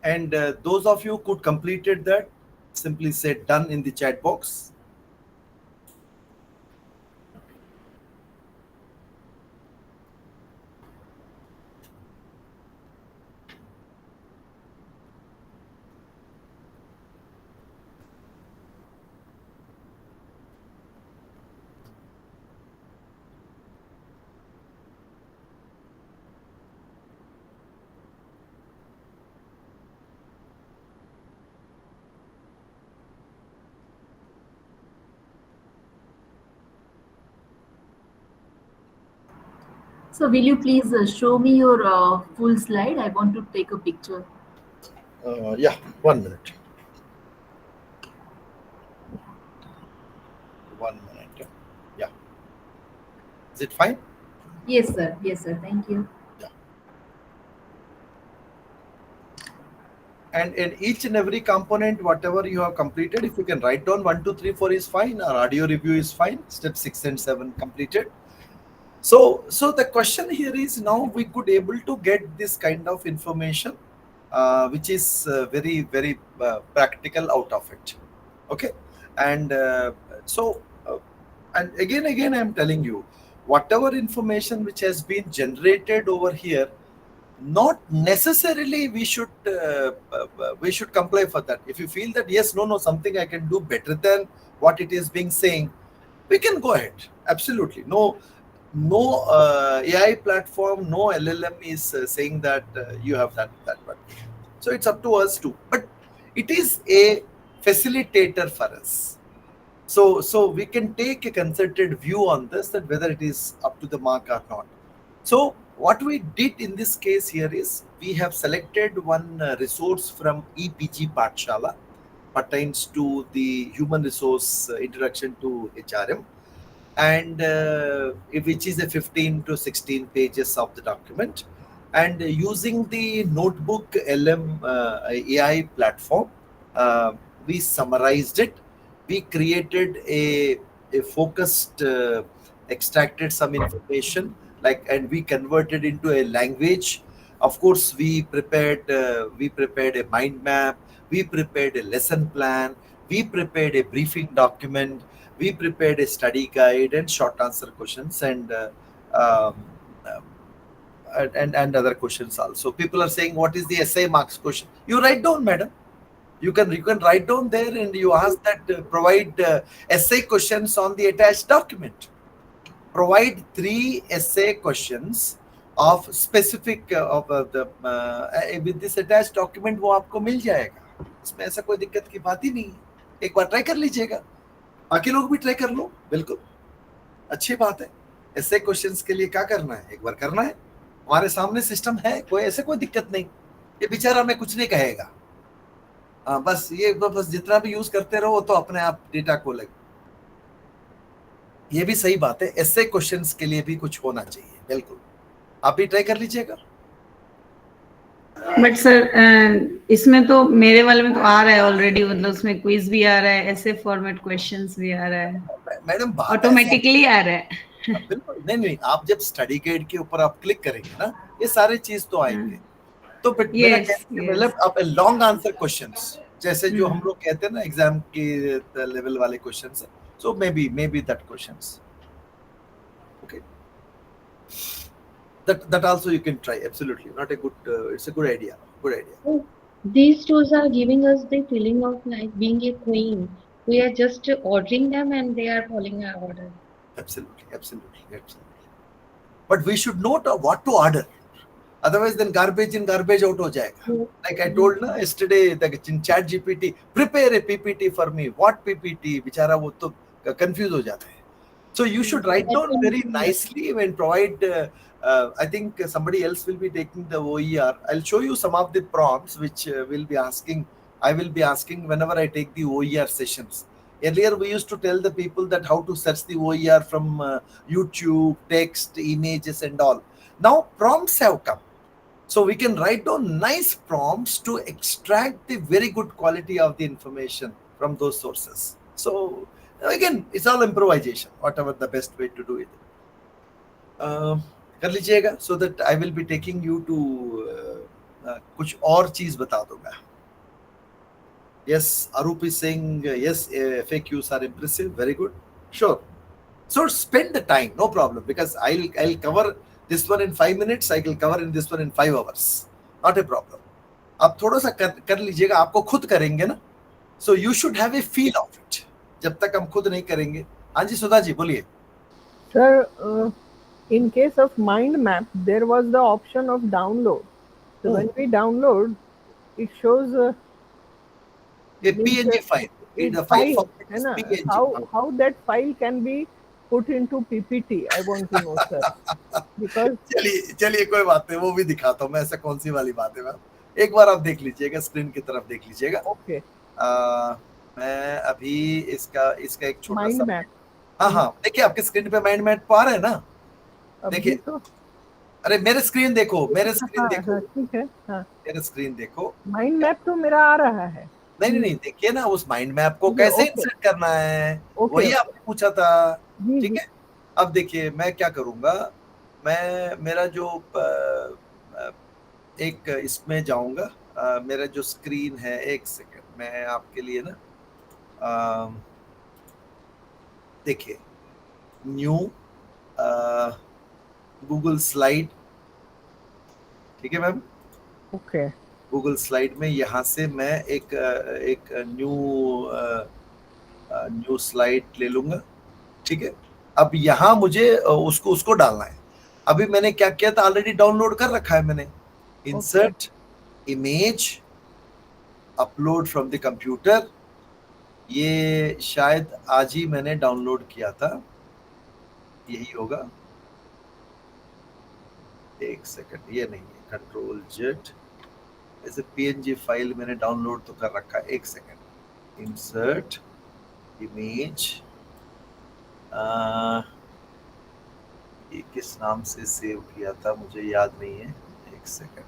And those of you who completed that, simply say done in the chat box. So will you please show me your full slide? I want to take a picture. Yeah, 1 minute. 1 minute. Yeah. Is it fine? Yes, sir. Yes, sir. Thank you. Yeah. And in each and every component, whatever you have completed, if you can write down 1, 2, 3, 4 is fine. Our audio review is fine. Step 6 and 7 completed. So the question here is, now we could able to get this kind of information, which is very, very practical out of it. Okay. And and again, I'm telling you, whatever information which has been generated over here, not necessarily we should comply for that. If you feel that yes, no, something I can do better than what it is being saying, we can go ahead. Absolutely. No AI platform, no LLM is saying that you have done that one. So it's up to us too. But it is a facilitator for us. So we can take a concerted view on this, that whether it is up to the mark or not. So what we did in this case here is, we have selected one resource from EPG Pathshala, pertains to the human resource introduction to HRM, and which is a 15 to 16 pages of the document. And using the notebook LM AI platform, we summarized it. We created a focused, extracted some information, and we converted into a language. Of course, we prepared a mind map, we prepared a lesson plan, we prepared a briefing document, we prepared a study guide and short answer questions, and um, and other questions also. People are saying, what is the essay marks question? You write down, madam. You can write down there, and you ask that provide essay questions on the attached document. Provide 3 essay questions of specific with this attached document, वो आपको मिल जाएगा. इसमें ऐसा कोई दिक्कत की बात ही नहीं है. एक बार ट्राई कर लीजिएगा. बाकी लोग भी ट्राई कर लो. बिल्कुल अच्छी बात है. ऐसे क्वेश्चंस के लिए क्या करना है, एक बार करना है. हमारे सामने सिस्टम है, कोई ऐसे कोई दिक्कत नहीं. ये बेचारा हमें कुछ नहीं कहेगा. बस जितना भी यूज करते रहो, तो अपने आप डेटा को लगे. ये भी सही बात है, ऐसे क्वेश्चंस के लिए भी कुछ होना चाहिए. बिल्कुल आप भी ट्राई कर लीजिएगा. बट सर इसमें तो मेरे वाले में तो आ रहा है ऑलरेडी, मतलब उसमें क्विज भी आ रहा है, ऐसे फॉर्मेट क्वेश्चंस भी आ रहा है, मैडम ऑटोमेटिकली आ रहा है. बिल्कुल. नहीं, आप जब स्टडी गाइड के ऊपर आप क्लिक करेंगे ना, ये सारे चीज तो आएंगे. तो मतलब आप लॉन्ग आंसर क्वेश्चंस, जैसे जो हम लोग कहते हैं ना एग्जाम के लेवल वाले questions, so maybe that questions. Okay, that also you can try. Absolutely, not a good it's a good idea. These tools are giving us the feeling of like being a queen. We are just ordering them and they are following our order. Absolutely. But we should know what to order. Otherwise, then garbage in, garbage out ho jayega. Like I told na yesterday, in chat GPT, prepare a PPT for me. What PPT? Bichara wo to confused ho jata hai. So you should write down very nicely and provide. I think somebody else will be taking the OER. I'll show you some of the prompts which will be asking. I will be asking whenever I take the OER sessions. Earlier, we used to tell the people that how to search the OER from YouTube, text, images, and all. Now prompts have come. So we can write down nice prompts to extract the very good quality of the information from those sources. So again, it's all improvisation, whatever the best way to do it. Kar lijiyega, so that I will be taking you to कुछ और चीज बता दूंगा. Yes, Arup is saying yes, FAQs are impressive. Very good. Sure. So spend the time, no problem, because I'll cover this one in 5 minutes. I will cover in this one in 5 hours. Not a problem. आप थोड़ा सा कर लीजिएगा, आपको खुद करेंगे ना, so you should have a feel of it. जब तक हम खुद नहीं करेंगे. हाँ जी सुधा जी बोलिए. Sir, in case of mind map, there was the option of download. So when we download, it shows a PNG file. It's The file file, format है is ना? PNG. How that file can be put into PPT? I want to know, sir. Because चलिए कोई बात नहीं, वो भी दिखाता हूँ मैं. ऐसा कौन सी वाली बात है मैम, एक बार आप देख लीजिएगा, स्क्रीन की तरफ देख लीजिएगा. okay, मैं अभी इसका एक छोटा mind सा map. हाँ देखिए आपके स्क्रीन पे माइंड मैप आ रहा है ना. अभी देखिए, तो अरे मेरे स्क्रीन देखो, मेरे स्क्रीन देखो, हाँ ठीक है. हाँ, मेरे स्क्रीन देखो. माइंड मैप तो मेरा आ रहा है. नहीं देखिए ना, उस माइंड मैप को ठीक है, कैसे okay. इंसर्ट करना है, Okay, वही okay. आपने पूछा था. जी ठीक जी. है, अब देखिए मैं क्या करूंगा. मैं मेरा जो एक इसमें जाऊंगा, मेरा जो स्क्रीन है, एक सेकंड मैं आपके लिए ना, देखिए न्यू गूगल स्लाइड. ठीक है मैम, Okay. गूगल स्लाइड में यहाँ से मैं एक न्यू स्लाइड ले लूंगा. ठीक है, अब यहाँ मुझे उसको डालना है. अभी मैंने क्या किया था, ऑलरेडी डाउनलोड कर रखा है मैंने. Insert image, upload from the computer. ये शायद आज ही मैंने डाउनलोड किया था, यही होगा. एक सेकंड, ये नहीं है, कंट्रोल जेड. ऐसे पीएनजी फाइल मैंने डाउनलोड तो कर रखा है. एक सेकंड, इंसर्ट इमेज, ये किस नाम से सेव किया था मुझे याद नहीं है. एक सेकंड,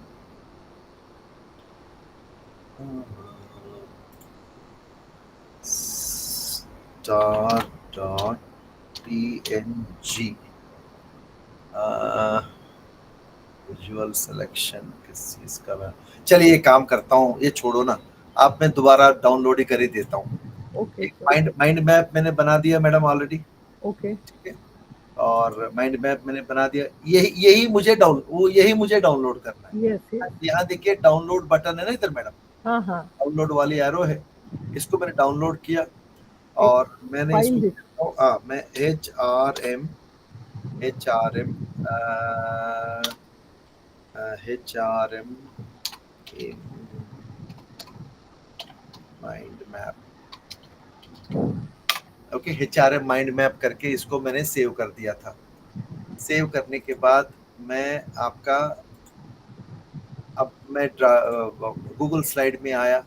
star.png विजुअल सिलेक्शन किस चीज का. मैं चलिए एक काम करता हूँ, ये छोड़ो ना, आप मैं दोबारा डाउनलोड ही कर ही देता हूँ. Okay. माइंड मैप मैंने बना दिया मैडम ऑलरेडी. Okay. ठीक है, और माइंड मैप मैंने बना दिया. यही मुझे डाउनलोड करना है. Yes, yes. यहाँ देखिए डाउनलोड बटन है ना इधर मैडम, हाँ हाँ. डाउनलोड वाली एरो है, इसको मैंने डाउनलोड किया और मैंने फाइल इसको मैं HRM mind map. Okay, HRM mind map करके इसको मैंने सेव कर दिया था. सेव करने के बाद मैं आपका, अब मैं गूगल स्लाइड में आया,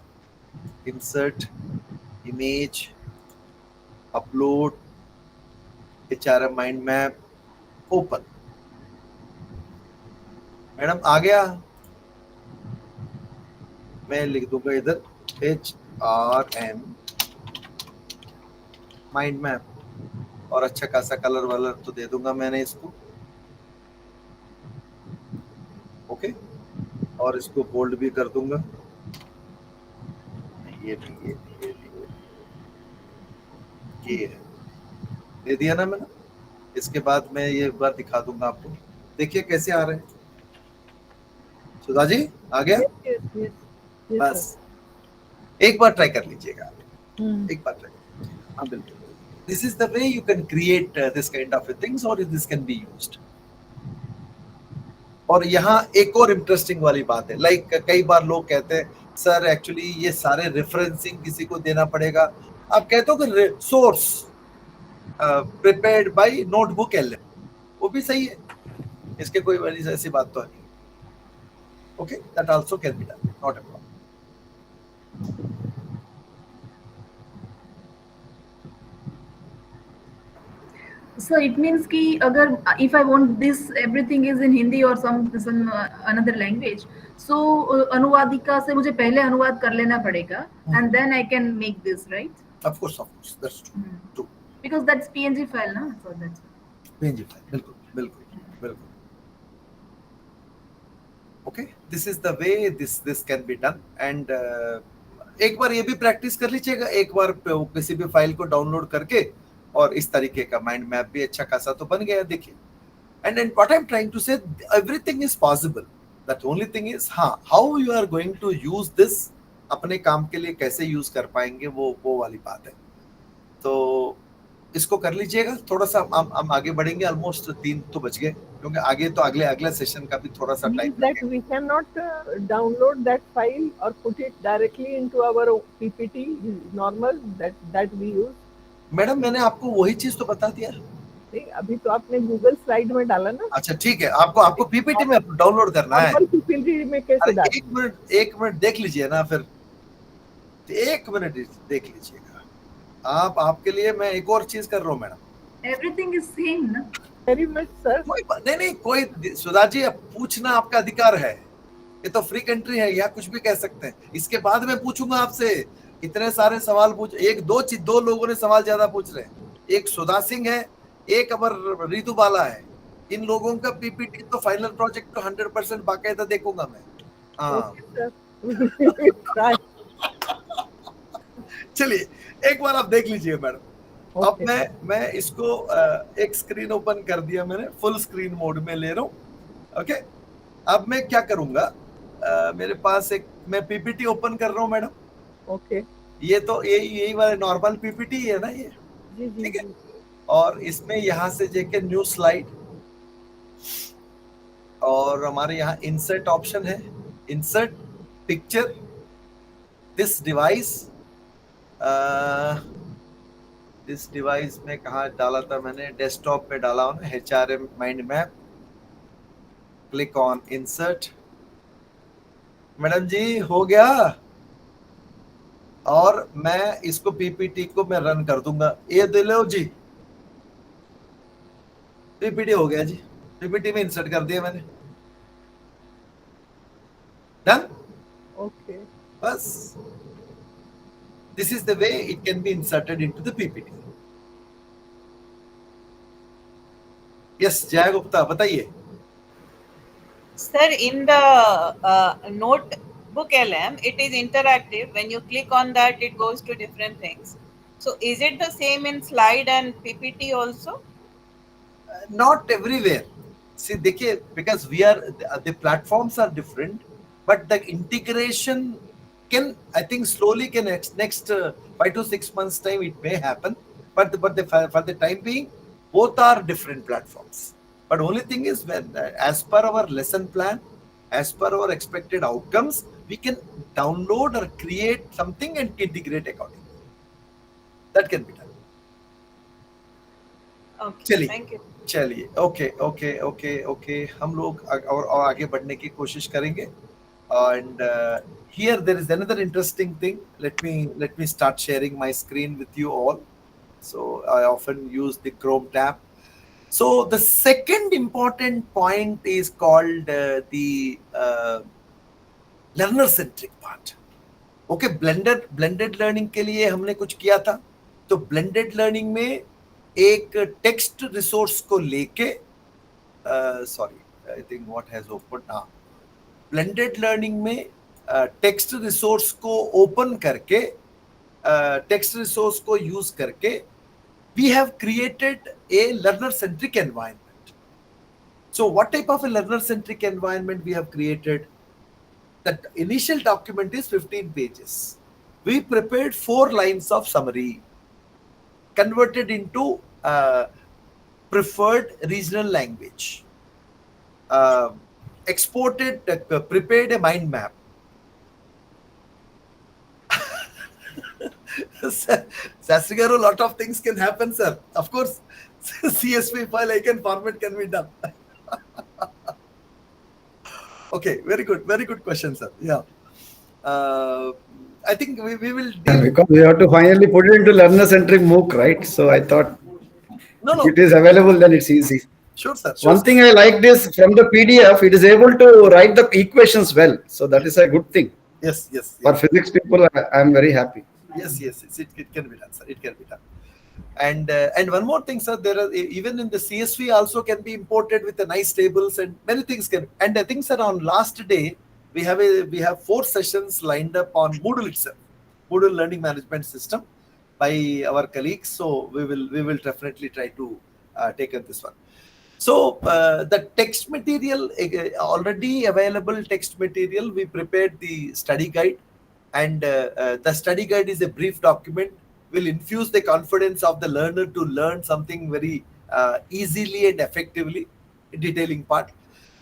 insert image, upload, HRM mind map, open. Madam आ गया. मैं लिख दूंगा इधर HRM माइंड मैप, और अच्छा खासा कलर वलर तो दे दूंगा मैंने इसको. ओके, और इसको बोल्ड भी कर दूंगा. ये है, दे दिया ना मैंने. इसके बाद मैं ये एक बार दिखा दूंगा आपको. देखिए कैसे आ रहे हैं. सुधा जी आ गया. Yes, yes. Yes, बस sir. एक बार ट्राई कर लीजिएगा. Hmm. एक बार ट्राई. हाँ बिल्कुल. This is the way you can create this kind of things, or this can be used. और यहाँ एक और इंटरेस्टिंग वाली बात है, लाइक कई बार लोग कहते हैं सर एक्चुअली ये सारे रेफरेंसिंग किसी को देना पड़ेगा. आप कहते हो कि source prepared by notebook LM, वो भी सही है, इसके कोई बड़ी ऐसी बात तो है नहीं. Okay, that also can be done, not a problem. So it means कि अगर if I want this everything is in Hindi or some another language, so अनुवादिका से मुझे पहले अनुवाद कर लेना पड़ेगा and then I can make this, right? Of course, that's true. True. Because that's PNG file, ना? So that's PNG file, बिल्कुल. Okay, this is the way this can be done. And एक बार ये भी प्रैक्टिस कर लीजिएगा, एक बार किसी भी फाइल को डाउनलोड करके, और इस तरीके का माइंड मैप भी अच्छा खासा तो बन गया, देखिए. And what I'm trying to say, everything is possible. That only thing is, हाँ, how you are going to use this, अपने काम के लिए कैसे यूज कर पाएंगे, वो वाली बात है. तो इसको कर लीजिएगा. थोड़ा सा हम आगे बढ़ेंगे. ऑलमोस्ट 3 तो बज गए, क्योंकि आगे तो अगले सेशन का भी थोड़ा सा time Means that we cannot download that file or put it directly into our PPT normal that we use. Madam, मैंने आपको वही चीज तो बता दिया. नहीं, अभी तो आपने गूगल स्लाइड में डाला ना. अच्छा, ठीक है. आपको पीपीटी में डाउनलोड करना है. पीपीटी में कैसे डालें? एक मिनट देख लीजिए ना, फिर 1 मिनट देख लीजिएगा. आपके लिए मैं एक और चीज कर रहा हूँ मैडम. एवरीथिंग इज सेम ना. Very much sir. नहीं, कोई सुधा जी, अब पूछना आपका अधिकार है. ये तो फ्री कंट्री है, यहाँ कुछ भी कह सकते हैं. इसके बाद मैं पूछूंगा आपसे. इतने सारे सवाल पूछ, दो लोगों ने सवाल ज्यादा पूछ रहे हैं. एक सुधा सिंह है, एक अमर रितु बाला है. इन लोगों का पीपीटी तो फाइनल प्रोजेक्ट तो 100% बाकायदा देखूंगा मैं. हाँ, चलिए एक बार आप देख लीजिए मैडम. अब मैं इसको एक स्क्रीन ओपन कर दिया मैंने, फुल स्क्रीन मोड में ले रहा हूँ. ओके, अब मैं क्या करूंगा, मेरे पास मैं पीपीटी ओपन कर रहा हूँ मैडम. ओके, ये तो यही वाला नॉर्मल पीपीटी है ना ये. ठीक है. और इसमें यहां से जाके न्यू स्लाइड, और हमारे यहाँ इंसर्ट ऑप्शन है. इंसर्ट पिक्चर, दिस डिवाइस में कहा डाला था मैंने, डेस्कटॉप पे डाला हूं ना, HRM mind map. Click on insert. Madam ji, हो गया. और मैं इसको पीपीटी को मैं रन कर दूंगा. ये दे लो जी, पीपीटी हो गया जी. पीपीटी में इंसर्ट कर दिया मैंने. डन. ओके, बस. This is the way it can be inserted into the PPT. Yes, जय गुप्ता, बताइए. Sir, in the notebook LM, it is interactive. When you click on that, it goes to different things. So is it the same in slide and PPT also? Not everywhere. See, देखिए, because the platforms are different, but the integration can, I think, slowly can next 5 to 6 months time it may happen. But for the time being, both are different platforms. But only thing is, when as per our lesson plan, as per our expected outcomes, we can download or create something and integrate accordingly. That can be done. Okay, thank you. चलिए, okay, हम लोग और आगे बढ़ने की कोशिश करेंगे. And here there is another interesting thing. Let me start sharing my screen with you all. So I often use the Chrome tab. So the second important point is called the learner centric part. Okay, blended learning के लिए हमने कुछ किया था. तो blended learning में एक text resource को लेके, sorry, I think what has open, blended learning में टेक्स्ट रिसोर्स को ओपन करके, टेक्स्ट रिसोर्स को यूज करके, we have created a learner centric environment. So what type of a learner centric environment we have created? That initial document is 15 pages. We prepared 4 lines of summary, converted into preferred regional language, exported, prepared a mind map. Sastrigaru, a lot of things can happen, sir. Of course, CSV file icon format can be done. Okay, very good question, sir. Yeah. I think we will deal. Because we have to finally put it into learner-centric MOOC, right? So I thought if it is available, then it's easy. Sure, sir. One thing I like this from the PDF, it is able to write the equations well. So that is a good thing. Yes. For physics people, I am very happy. Yes. It can be done, sir. It can be done. And one more thing, sir, there are even in the CSV also can be imported with the nice tables and many things can. And I think, sir, on last day we have 4 sessions lined up on Moodle itself, Moodle Learning Management System by our colleagues. So we will definitely try to take up this one. So the text material, already available text material, we prepared the study guide, and the study guide is a brief document, will infuse the confidence of the learner to learn something very easily and effectively, detailing part.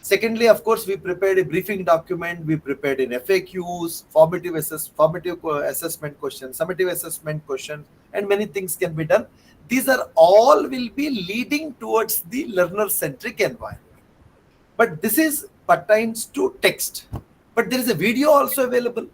Secondly, of course, we prepared a briefing document, we prepared an FAQs, formative assessment questions, summative assessment questions, and many things can be done. These are all will be leading towards the learner-centric environment. But this is pertains to text. But there is a video also available.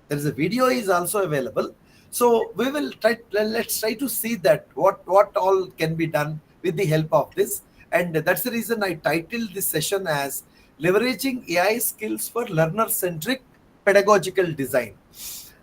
There is a video is also available. So we will let's try to see that what all can be done with the help of this. And that's the reason I titled this session as Leveraging AI Skills for Learner-Centric Pedagogical Design.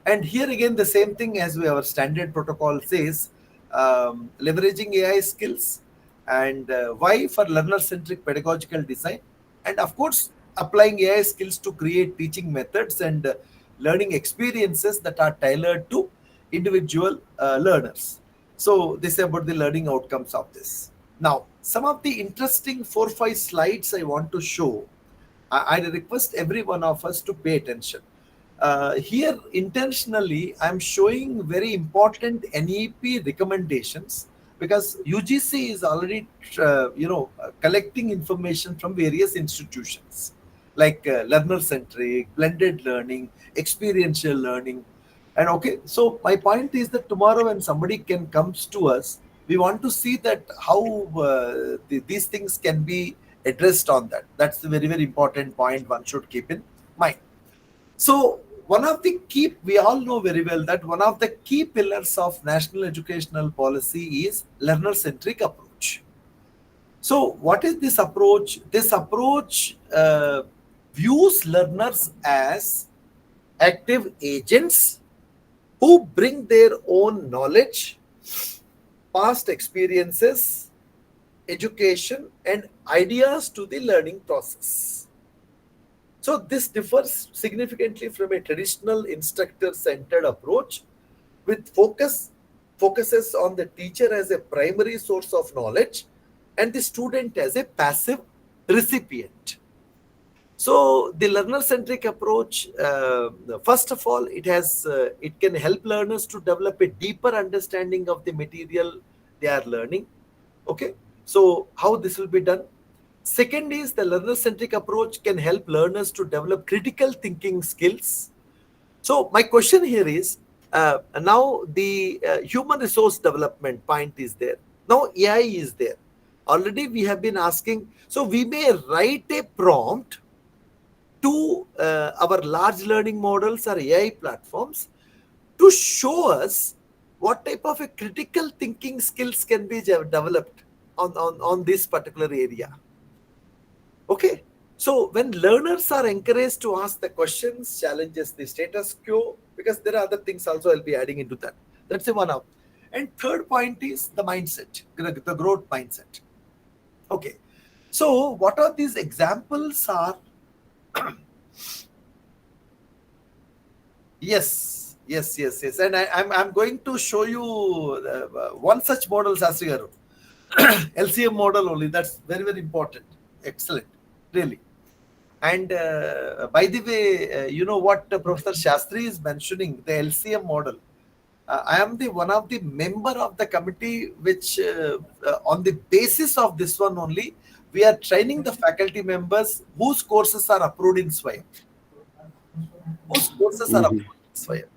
And here again, the same thing as our standard protocol says, leveraging AI skills, and why for learner-centric pedagogical design, and of course, applying AI skills to create teaching methods and learning experiences that are tailored to individual learners. So this is about the learning outcomes of this. Now, some of the interesting 4-5 slides I want to show. I request every one of us to pay attention. Here, intentionally, I'm showing very important NEP recommendations, because UGC is already, collecting information from various institutions like learner-centric, blended learning, experiential learning. And okay, so my point is that tomorrow when somebody comes to us, we want to see that how these things can be addressed on that. That's the very, very important point one should keep in mind. So one of the key, we all know very well that one of the key pillars of national educational policy is learner-centric approach. So what is this approach? This approach views learners as active agents who bring their own knowledge, past experiences, education, and ideas to the learning process. So this differs significantly from a traditional instructor-centered approach, with focuses on the teacher as a primary source of knowledge and the student as a passive recipient. So the learner-centric approach, first of all, it can help learners to develop a deeper understanding of the material they are learning. Okay, so how this will be done? Second is the learner-centric approach can help learners to develop critical thinking skills. So my question here is, now the human resource development point is there. Now AI is there. Already we have been asking, so we may write a prompt to our large learning models or AI platforms to show us what type of a critical thinking skills can be developed on this particular area. Okay, so when learners are encouraged to ask the questions, challenges the status quo, because there are other things also I'll be adding into that. That's the one out. And third point is the mindset, the growth mindset. Okay, so what are these examples are? Yes. And I'm going to show you one such model, Sastri Garu. LCM model only. That's very, very important. Excellent. Really. And by the way, you know what Professor Shastri is mentioning, the LCM model. I am one of the member of the committee which on the basis of this one only, we are training the faculty members whose courses are approved in SWAYAM. Whose courses are approved in SWAYAM.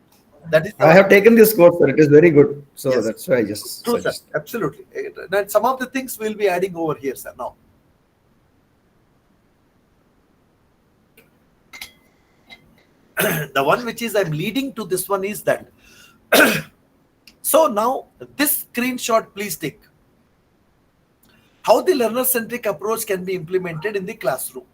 That is I have taken this course, sir. It is very good. So yes, that's why I just true, suggest. sir. Absolutely. And some of the things we'll be adding over here, sir, now. The one which is I'm leading to this one is that. So now this screenshot, please take. How the learner-centric approach can be implemented in the classroom.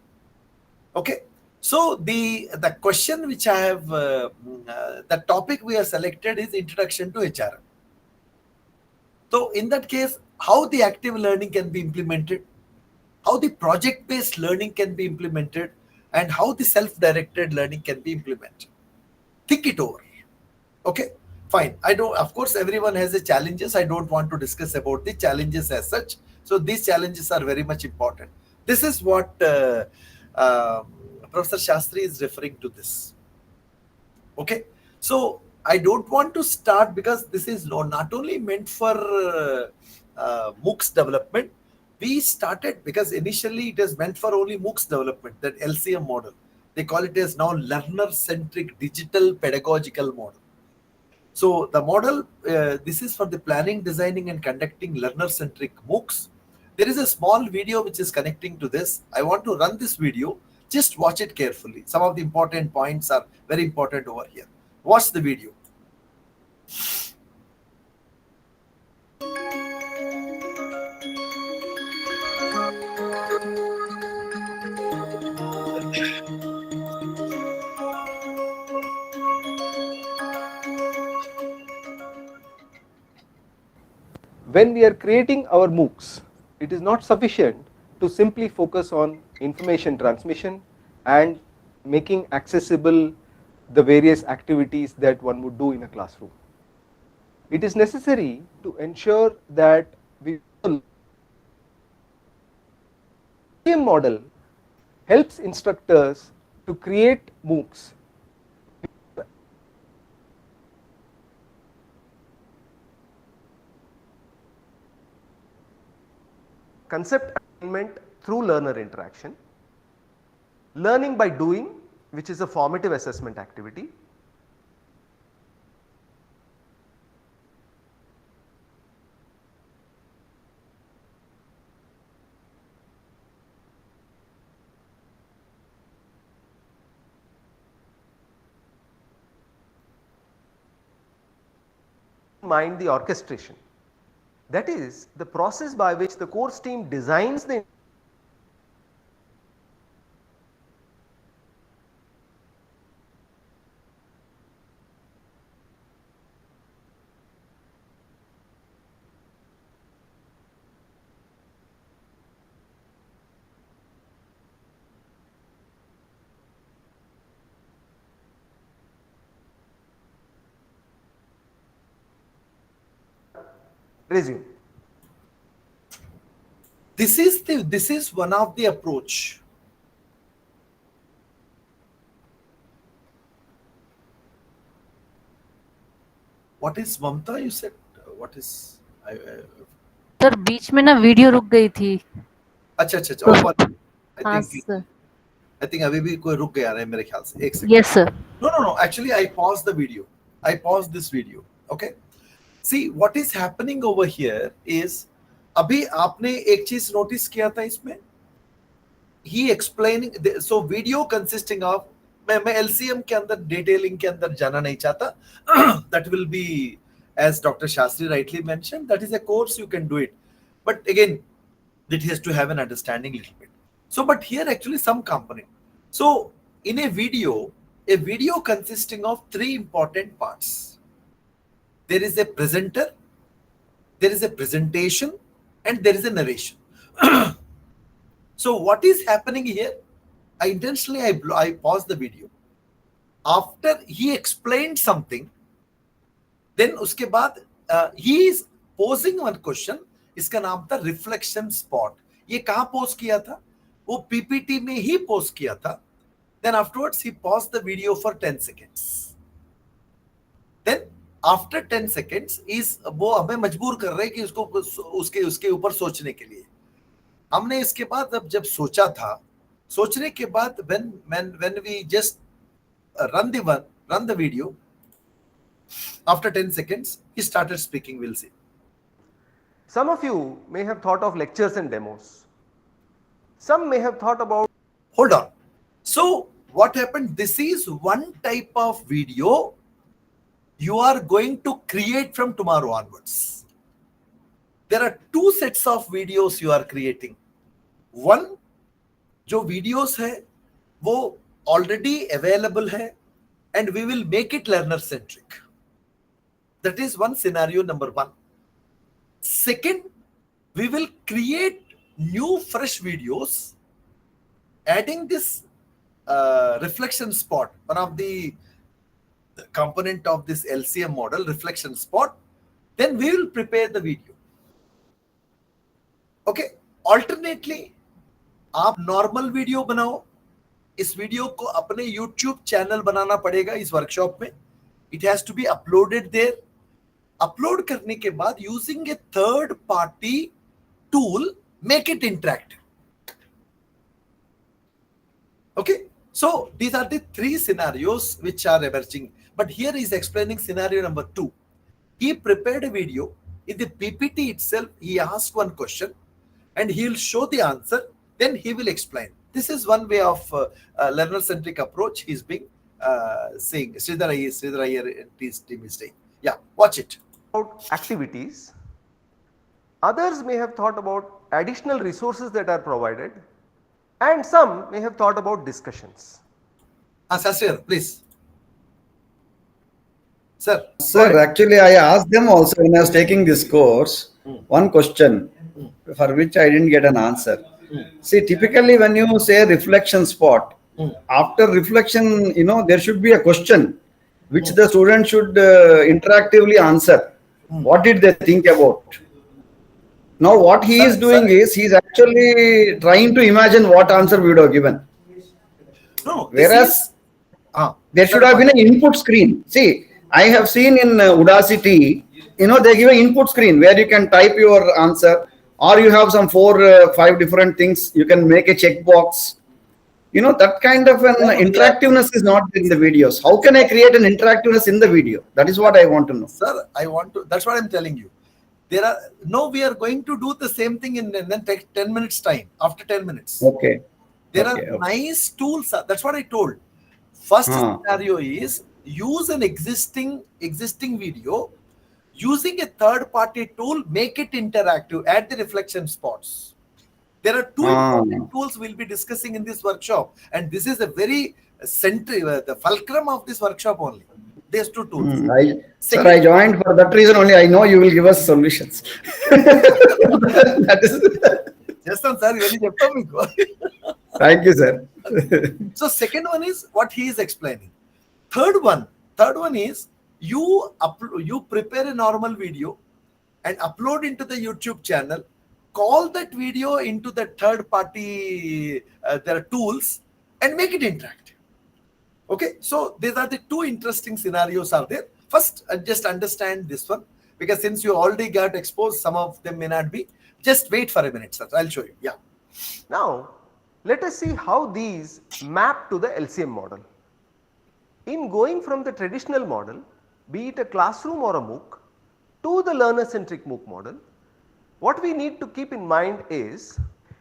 Okay. So the question which I have, the topic we have selected is Introduction to HRM. So in that case, how the active learning can be implemented, how the project-based learning can be implemented, and how the self-directed learning can be implemented. Think it over. Okay, fine. I don't, of course, everyone has the challenges. I don't want to discuss about the challenges as such. So these challenges are very much important. This is what Professor Shastri is referring to this. Okay, so I don't want to start because this is not only meant for MOOCs development. We started because initially it is meant for only MOOCs development, that LCM model. They call it as now learner-centric digital pedagogical model. So the model, this is for the planning, designing, and conducting learner-centric MOOCs. There is a small video which is connecting to this. I want to run this video. Just watch it carefully. Some of the important points are very important over here. Watch the video. When we are creating our MOOCs, it is not sufficient to simply focus on information transmission and making accessible the various activities that one would do in a classroom. It is necessary to ensure that we LCM model helps instructors to create MOOCs concept alignment through learner interaction, learning by doing, which is a formative assessment activity, mind the orchestration. That is the process by which the course team designs the resume. This is one of the approach. What is Mamta? You said what is? Sir बीच में ना video रुक गई थी. अच्छा अच्छा अच्छा. हाँ सर. I think अभी भी कोई रुक गया है मेरे ख्याल से. एक second. Yes sir. No. Actually, I paused the video. I paused this video. Okay. See, what is happening over here is, अभी आपने एक चीज नोटिस किया था इसमें. He explaining, so video consisting of, मैं LCM के अंदर डिटेलिंग के अंदर जाना नहीं चाहता. That will be, as Dr. Shastri rightly mentioned, that is a course, you can do it. But again, it has to have an understanding a little bit. So, but here actually some component. So, in a video consisting of three important parts. There is a presenter, there is a presentation, and there is a narration. So, what is happening here? I intentionally I paused the video. After he explained something, then उसके बाद he is posing one question. इसका नाम था reflection spot. ये कहाँ post किया था? वो पीपीटी में ही पोस्ट किया था. Then afterwards he paused the video for 10 seconds. Then after 10 seconds is वो हमें मजबूर कर रहे हैं कि उसको उसके ऊपर सोचने के लिए. हमने इसके बाद अब जब सोचा था, सोचने के बाद when we just run the video, after 10 seconds he started speaking. We'll see. Some of you may have thought of lectures and demos. Some may have thought about. Hold on. So what happened? This is one type of video you are going to create from tomorrow onwards. There are two sets of videos you are creating. One, जो videos है वो already available है, and we will make it learner centric. That is one scenario number one. Second, we will create new fresh videos, adding this reflection spot, one of the component of this LCM model, reflection spot. Then we will prepare the video. Okay. Alternately, आप normal video बनाओ, इस video को अपने YouTube channel बनाना पड़ेगा इस workshop में. It has to be uploaded there. Upload करने के बाद using a third party tool, make it interactive. Okay, so these are the three scenarios which are emerging. But here he is explaining scenario number 2. He prepared a video. In the PPT itself, he asked one question and he will show the answer. Then he will explain. This is one way of learner-centric approach he's being saying. Sridhar Iyer and his team is saying. Yeah, watch it. About activities. Others may have thought about additional resources that are provided, and some may have thought about discussions. Sir, please. Sir, actually I asked them also when I was taking this course, one question for which I didn't get an answer. See, typically when you say reflection spot, after reflection, there should be a question which the student should interactively answer. What did they think about? Now what he is doing is, he is actually trying to imagine what answer we would have given. No, whereas there should have been an input screen. See, I have seen in Udacity, they give an input screen where you can type your answer, or you have some 4 or 5 different things. You can make a checkbox. That kind of an interactiveness is not in the videos. How can I create an interactiveness in the video? That is what I want to know. Sir, that's what I'm telling you. We are going to do the same thing in then take 10 minutes time, after 10 minutes. Okay. There are nice tools. That's what I told. First scenario is use an existing video, using a third party tool, make it interactive, add the reflection spots. There are 2 important tools we'll be discussing in this workshop, and this is a very central, the fulcrum of this workshop only. These 2 tools. Sir, I joined for that reason only. I know you will give us solutions. That is Yes, sir. Thank you, sir. So second one is what he is explaining. Third one is you prepare a normal video and upload into the YouTube channel. Call that video into the third party there are tools and make it interactive. Okay, so these are the 2 interesting scenarios are there. First, just understand this one, because since you already got exposed, some of them may not be. Just wait for a minute, sir. I'll show you. Yeah. Now, let us see how these map to the LCM model. In going from the traditional model, be it a classroom or a MOOC, to the learner-centric MOOC model, what we need to keep in mind is,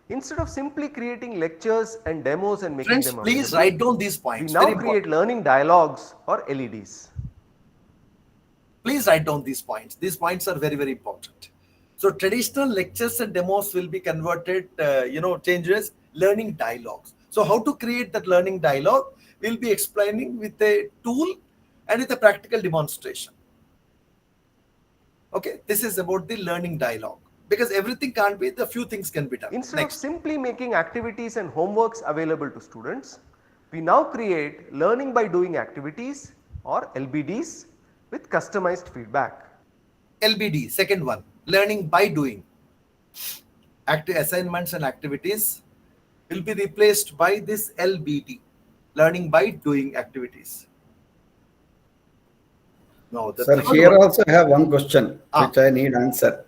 instead of simply creating lectures and demos and making them available, please write down these points. We now create learning dialogues or LEDs. Please write down these points. These points are very, very important. So traditional lectures and demos will be converted, changed as learning dialogues. So how to create that learning dialogue, we'll be explaining with a tool and with a practical demonstration. Okay, this is about the learning dialogue. Because everything can't be, the few things can be done. Instead of simply making activities and homeworks available to students, we now create learning by doing activities or LBDs with customized feedback. LBD, second one, learning by doing. Active assignments and activities will be replaced by this LBD, learning by doing activities. No, sir, here also I have one question which I need answer.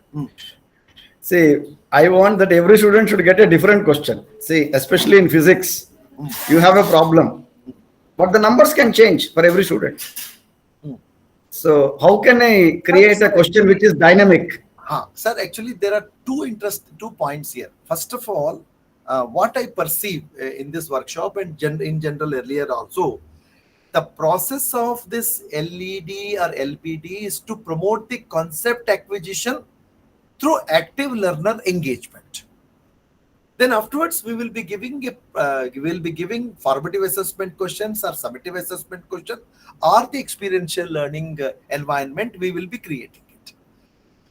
See, I want that every student should get a different question. See, especially in physics, you have a problem, but the numbers can change for every student. So, how can I create a question which is dynamic? Sir, actually, there are 2 points here. First of all, what I perceive in this workshop and in general earlier also, the process of this LED or LBD is to promote the concept acquisition through active learner engagement. Then afterwards, we will be giving formative assessment questions or summative assessment question, or the experiential learning environment we will be creating it.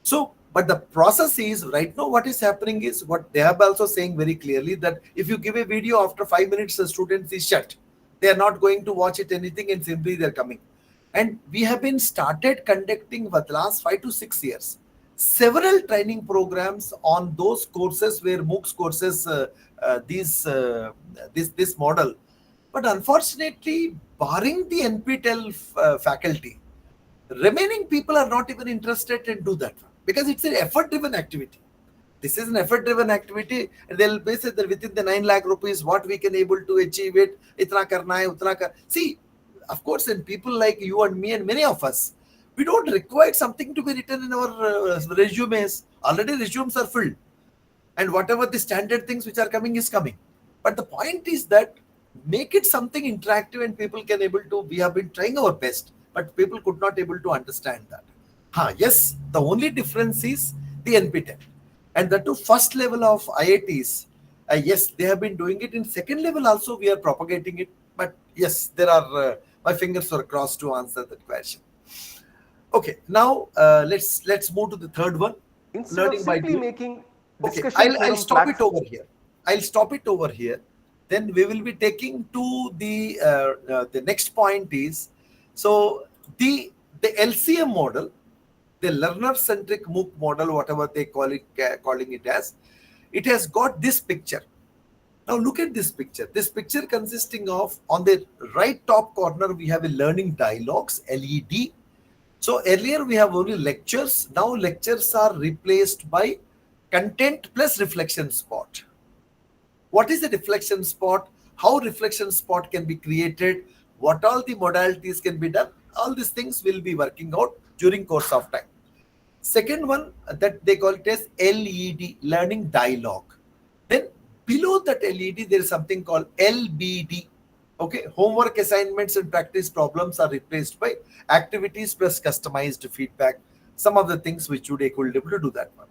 So But the process is right now what is happening is what they are also saying very clearly, that if you give a video after 5 minutes, the students is shut. They are not going to watch it anything and simply they are coming. And we have been started conducting for the last 5 to 6 years several training programs on those courses where MOOCs courses this model. But unfortunately, barring the NPTEL faculty, remaining people are not even interested in do that because it's an effort driven activity. This is an effort driven activity, and they'll base it that within the 9 lakh rupees what we can able to achieve it, itna karna hai, utna kar. See, of course, and people like you and me and many of us, we don't require something to be written in our resumes. Already resumes are filled, and whatever the standard things which are coming is coming. But the point is that make it something interactive and people can able to. We have been trying our best, but people could not able to understand that. Yes, the only difference is the NPTEL, and the two first level of IITs. Yes, they have been doing it. In second level also we are propagating it. But yes, there are my fingers are crossed to answer that question. Okay, now let's move to the third one. Instead Learning of by simply doing. making Okay, discussion I'll forum stop it platform. over here. I'll stop it over here. Then we will be taking to the next point is, so the LCM model, the learner-centric MOOC model, whatever they calling it as, it has got this picture. Now look at this picture. This picture consisting of, on the right top corner, we have a learning dialogues, LED. So earlier we have only lectures. Now lectures are replaced by content plus reflection spot. What is the reflection spot? How reflection spot can be created? What all the modalities can be done? All these things will be working out during course of time. Second one that they call it as LED, learning dialogue. Then below that LED there is something called LBD. Okay, homework assignments and practice problems are replaced by activities plus customized feedback. Some of the things which you could able to do that one.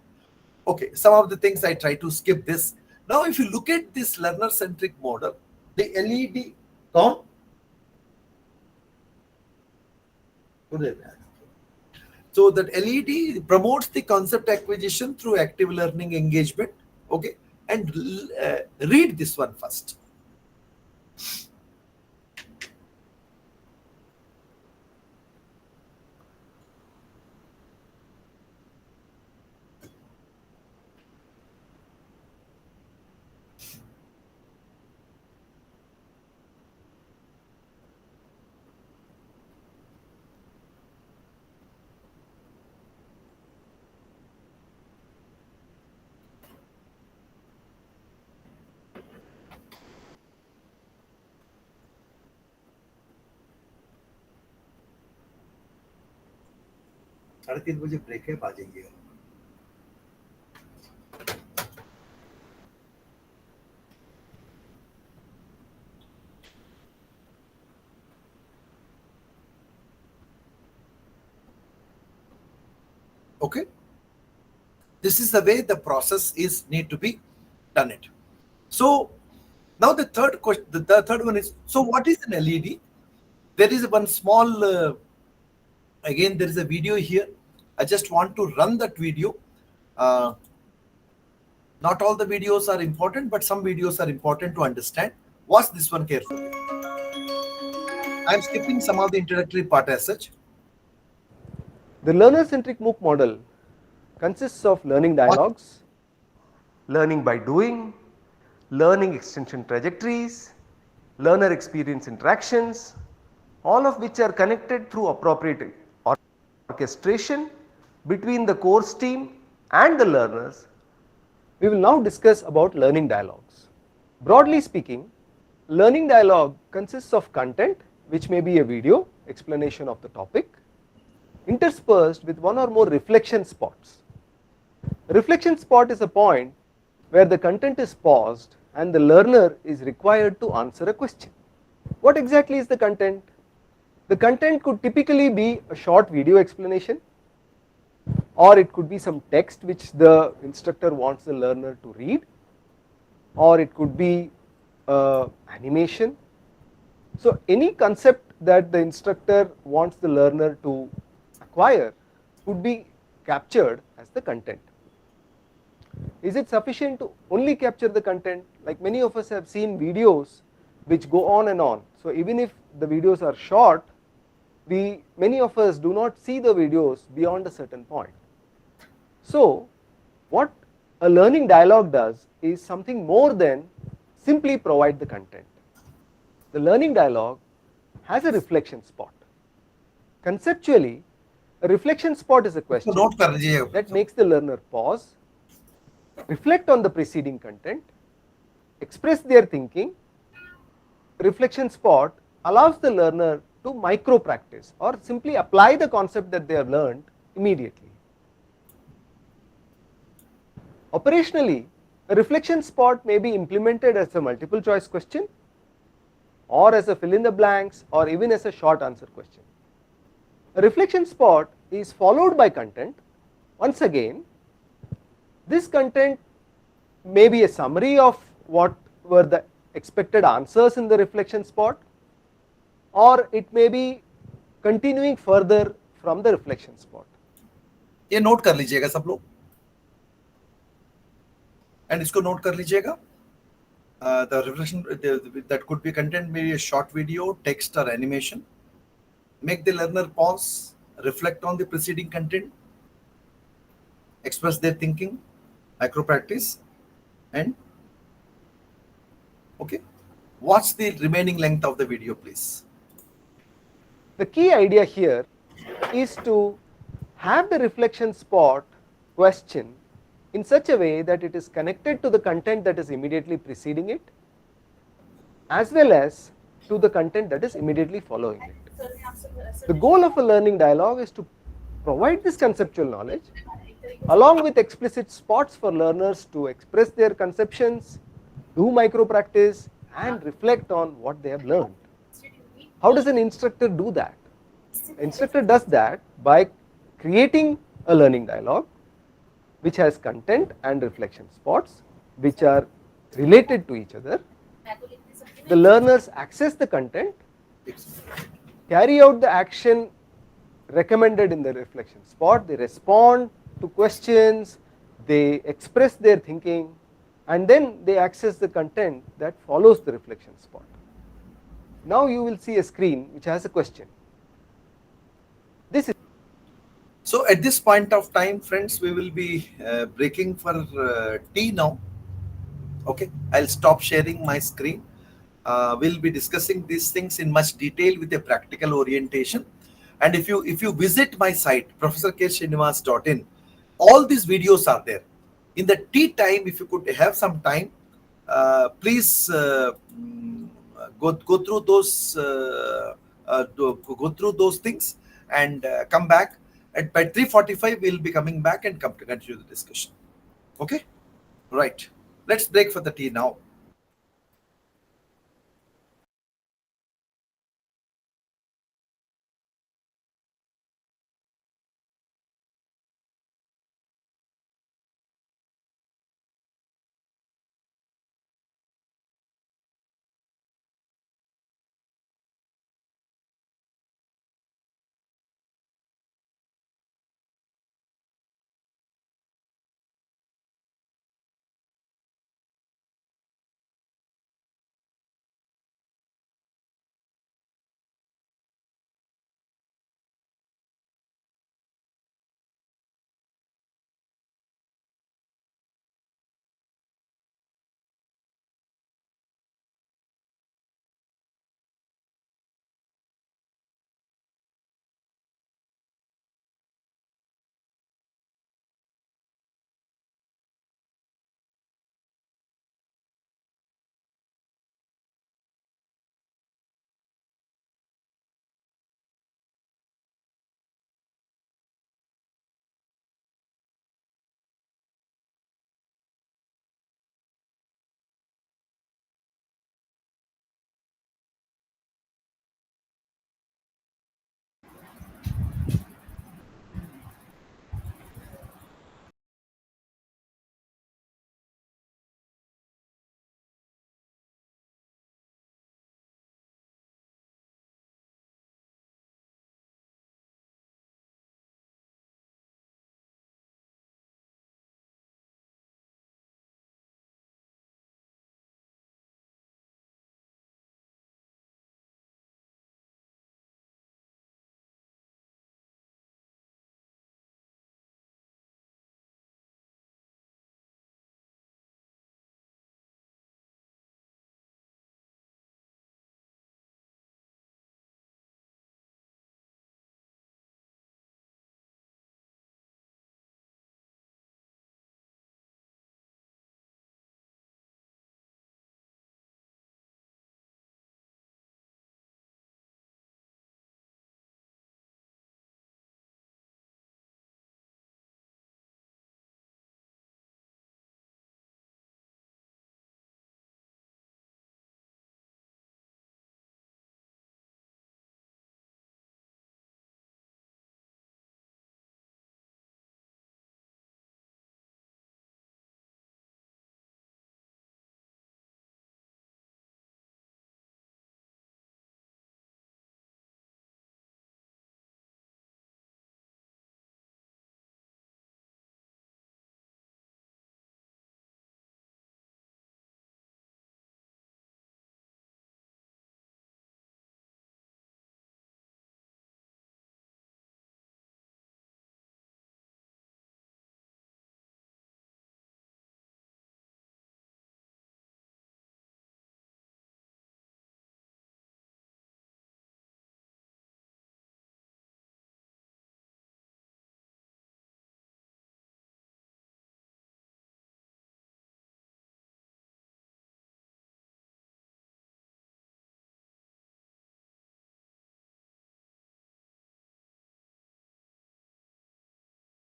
Okay, some of the things I try to skip this. Now, if you look at this learner-centric model, the LED, so that LED promotes the concept acquisition through active learning engagement. Okay, and read this one first. साढ़े 3 बजे break है, बाजेंगे. Okay, this is the way the process is need to be done it. So now the third question, the third one is, so what is an LED? There is one small again there is a video here. I just want to run that video. Not all the videos are important, but some videos are important to understand. Watch this one carefully. I'm skipping some of the introductory part as such. The learner-centric MOOC model consists of learning dialogues, learning by doing, learning extension trajectories, learner experience interactions, all of which are connected through appropriate orchestration between the course team and the learners. We will now discuss about learning dialogues. Broadly speaking, learning dialogue consists of content which may be a video explanation of the topic interspersed with one or more reflection spots. A reflection spot is a point where the content is paused and the learner is required to answer a question. What exactly is the content? The content could typically be a short video explanation, or it could be some text which the instructor wants the learner to read, or it could be animation. So any concept that the instructor wants the learner to acquire could be captured as the content. Is it sufficient to only capture the content? Like many of us have seen videos which go on and on. So even if the videos are short, many of us do not see the videos beyond a certain point. So what a learning dialogue does is something more than simply provide the content. The learning dialogue has a reflection spot. Conceptually, a reflection spot is a question that makes the learner pause, reflect on the preceding content, express their thinking. Reflection spot allows the learner to micro practice or simply apply the concept that they have learned immediately. Operationally, a reflection spot may be implemented as a multiple choice question or as a fill in the blanks or even as a short answer question. A reflection spot is followed by content. Once again, this content may be a summary of what were the expected answers in the reflection spot, or it may be continuing further from the reflection spot. ये note कर लीजिएगा सब लोग, and इसको note कर लीजिएगा. The reflection that could be content, maybe a short video, text or animation. Make the learner pause, reflect on the preceding content, express their thinking, micro practice, and okay, watch the remaining length of the video, please. The key idea here is to have the reflection spot question in such a way that it is connected to the content that is immediately preceding it, as well as to the content that is immediately following it. The goal of a learning dialogue is to provide this conceptual knowledge along with explicit spots for learners to express their conceptions, do micro practice, and reflect on what they have learned. How does an instructor do that? An instructor does that by creating a learning dialogue which has content and reflection spots which are related to each other. The learners access the content, carry out the action recommended in the reflection spot, they respond to questions, they express their thinking, and then they access the content that follows the reflection spot. Now you will see a screen which has a question. This is So at this point of time, friends, we will be breaking for tea now. Okay, I'll stop sharing my screen. We'll be discussing these things in much detail with a practical orientation. And if you visit my site, professorksrinivas.in, all these videos are there. In the tea time, if you could have some time, please go through those things and come back. And by 3:45, we'll be coming back and come to continue the discussion. Okay, right. Let's break for the tea now.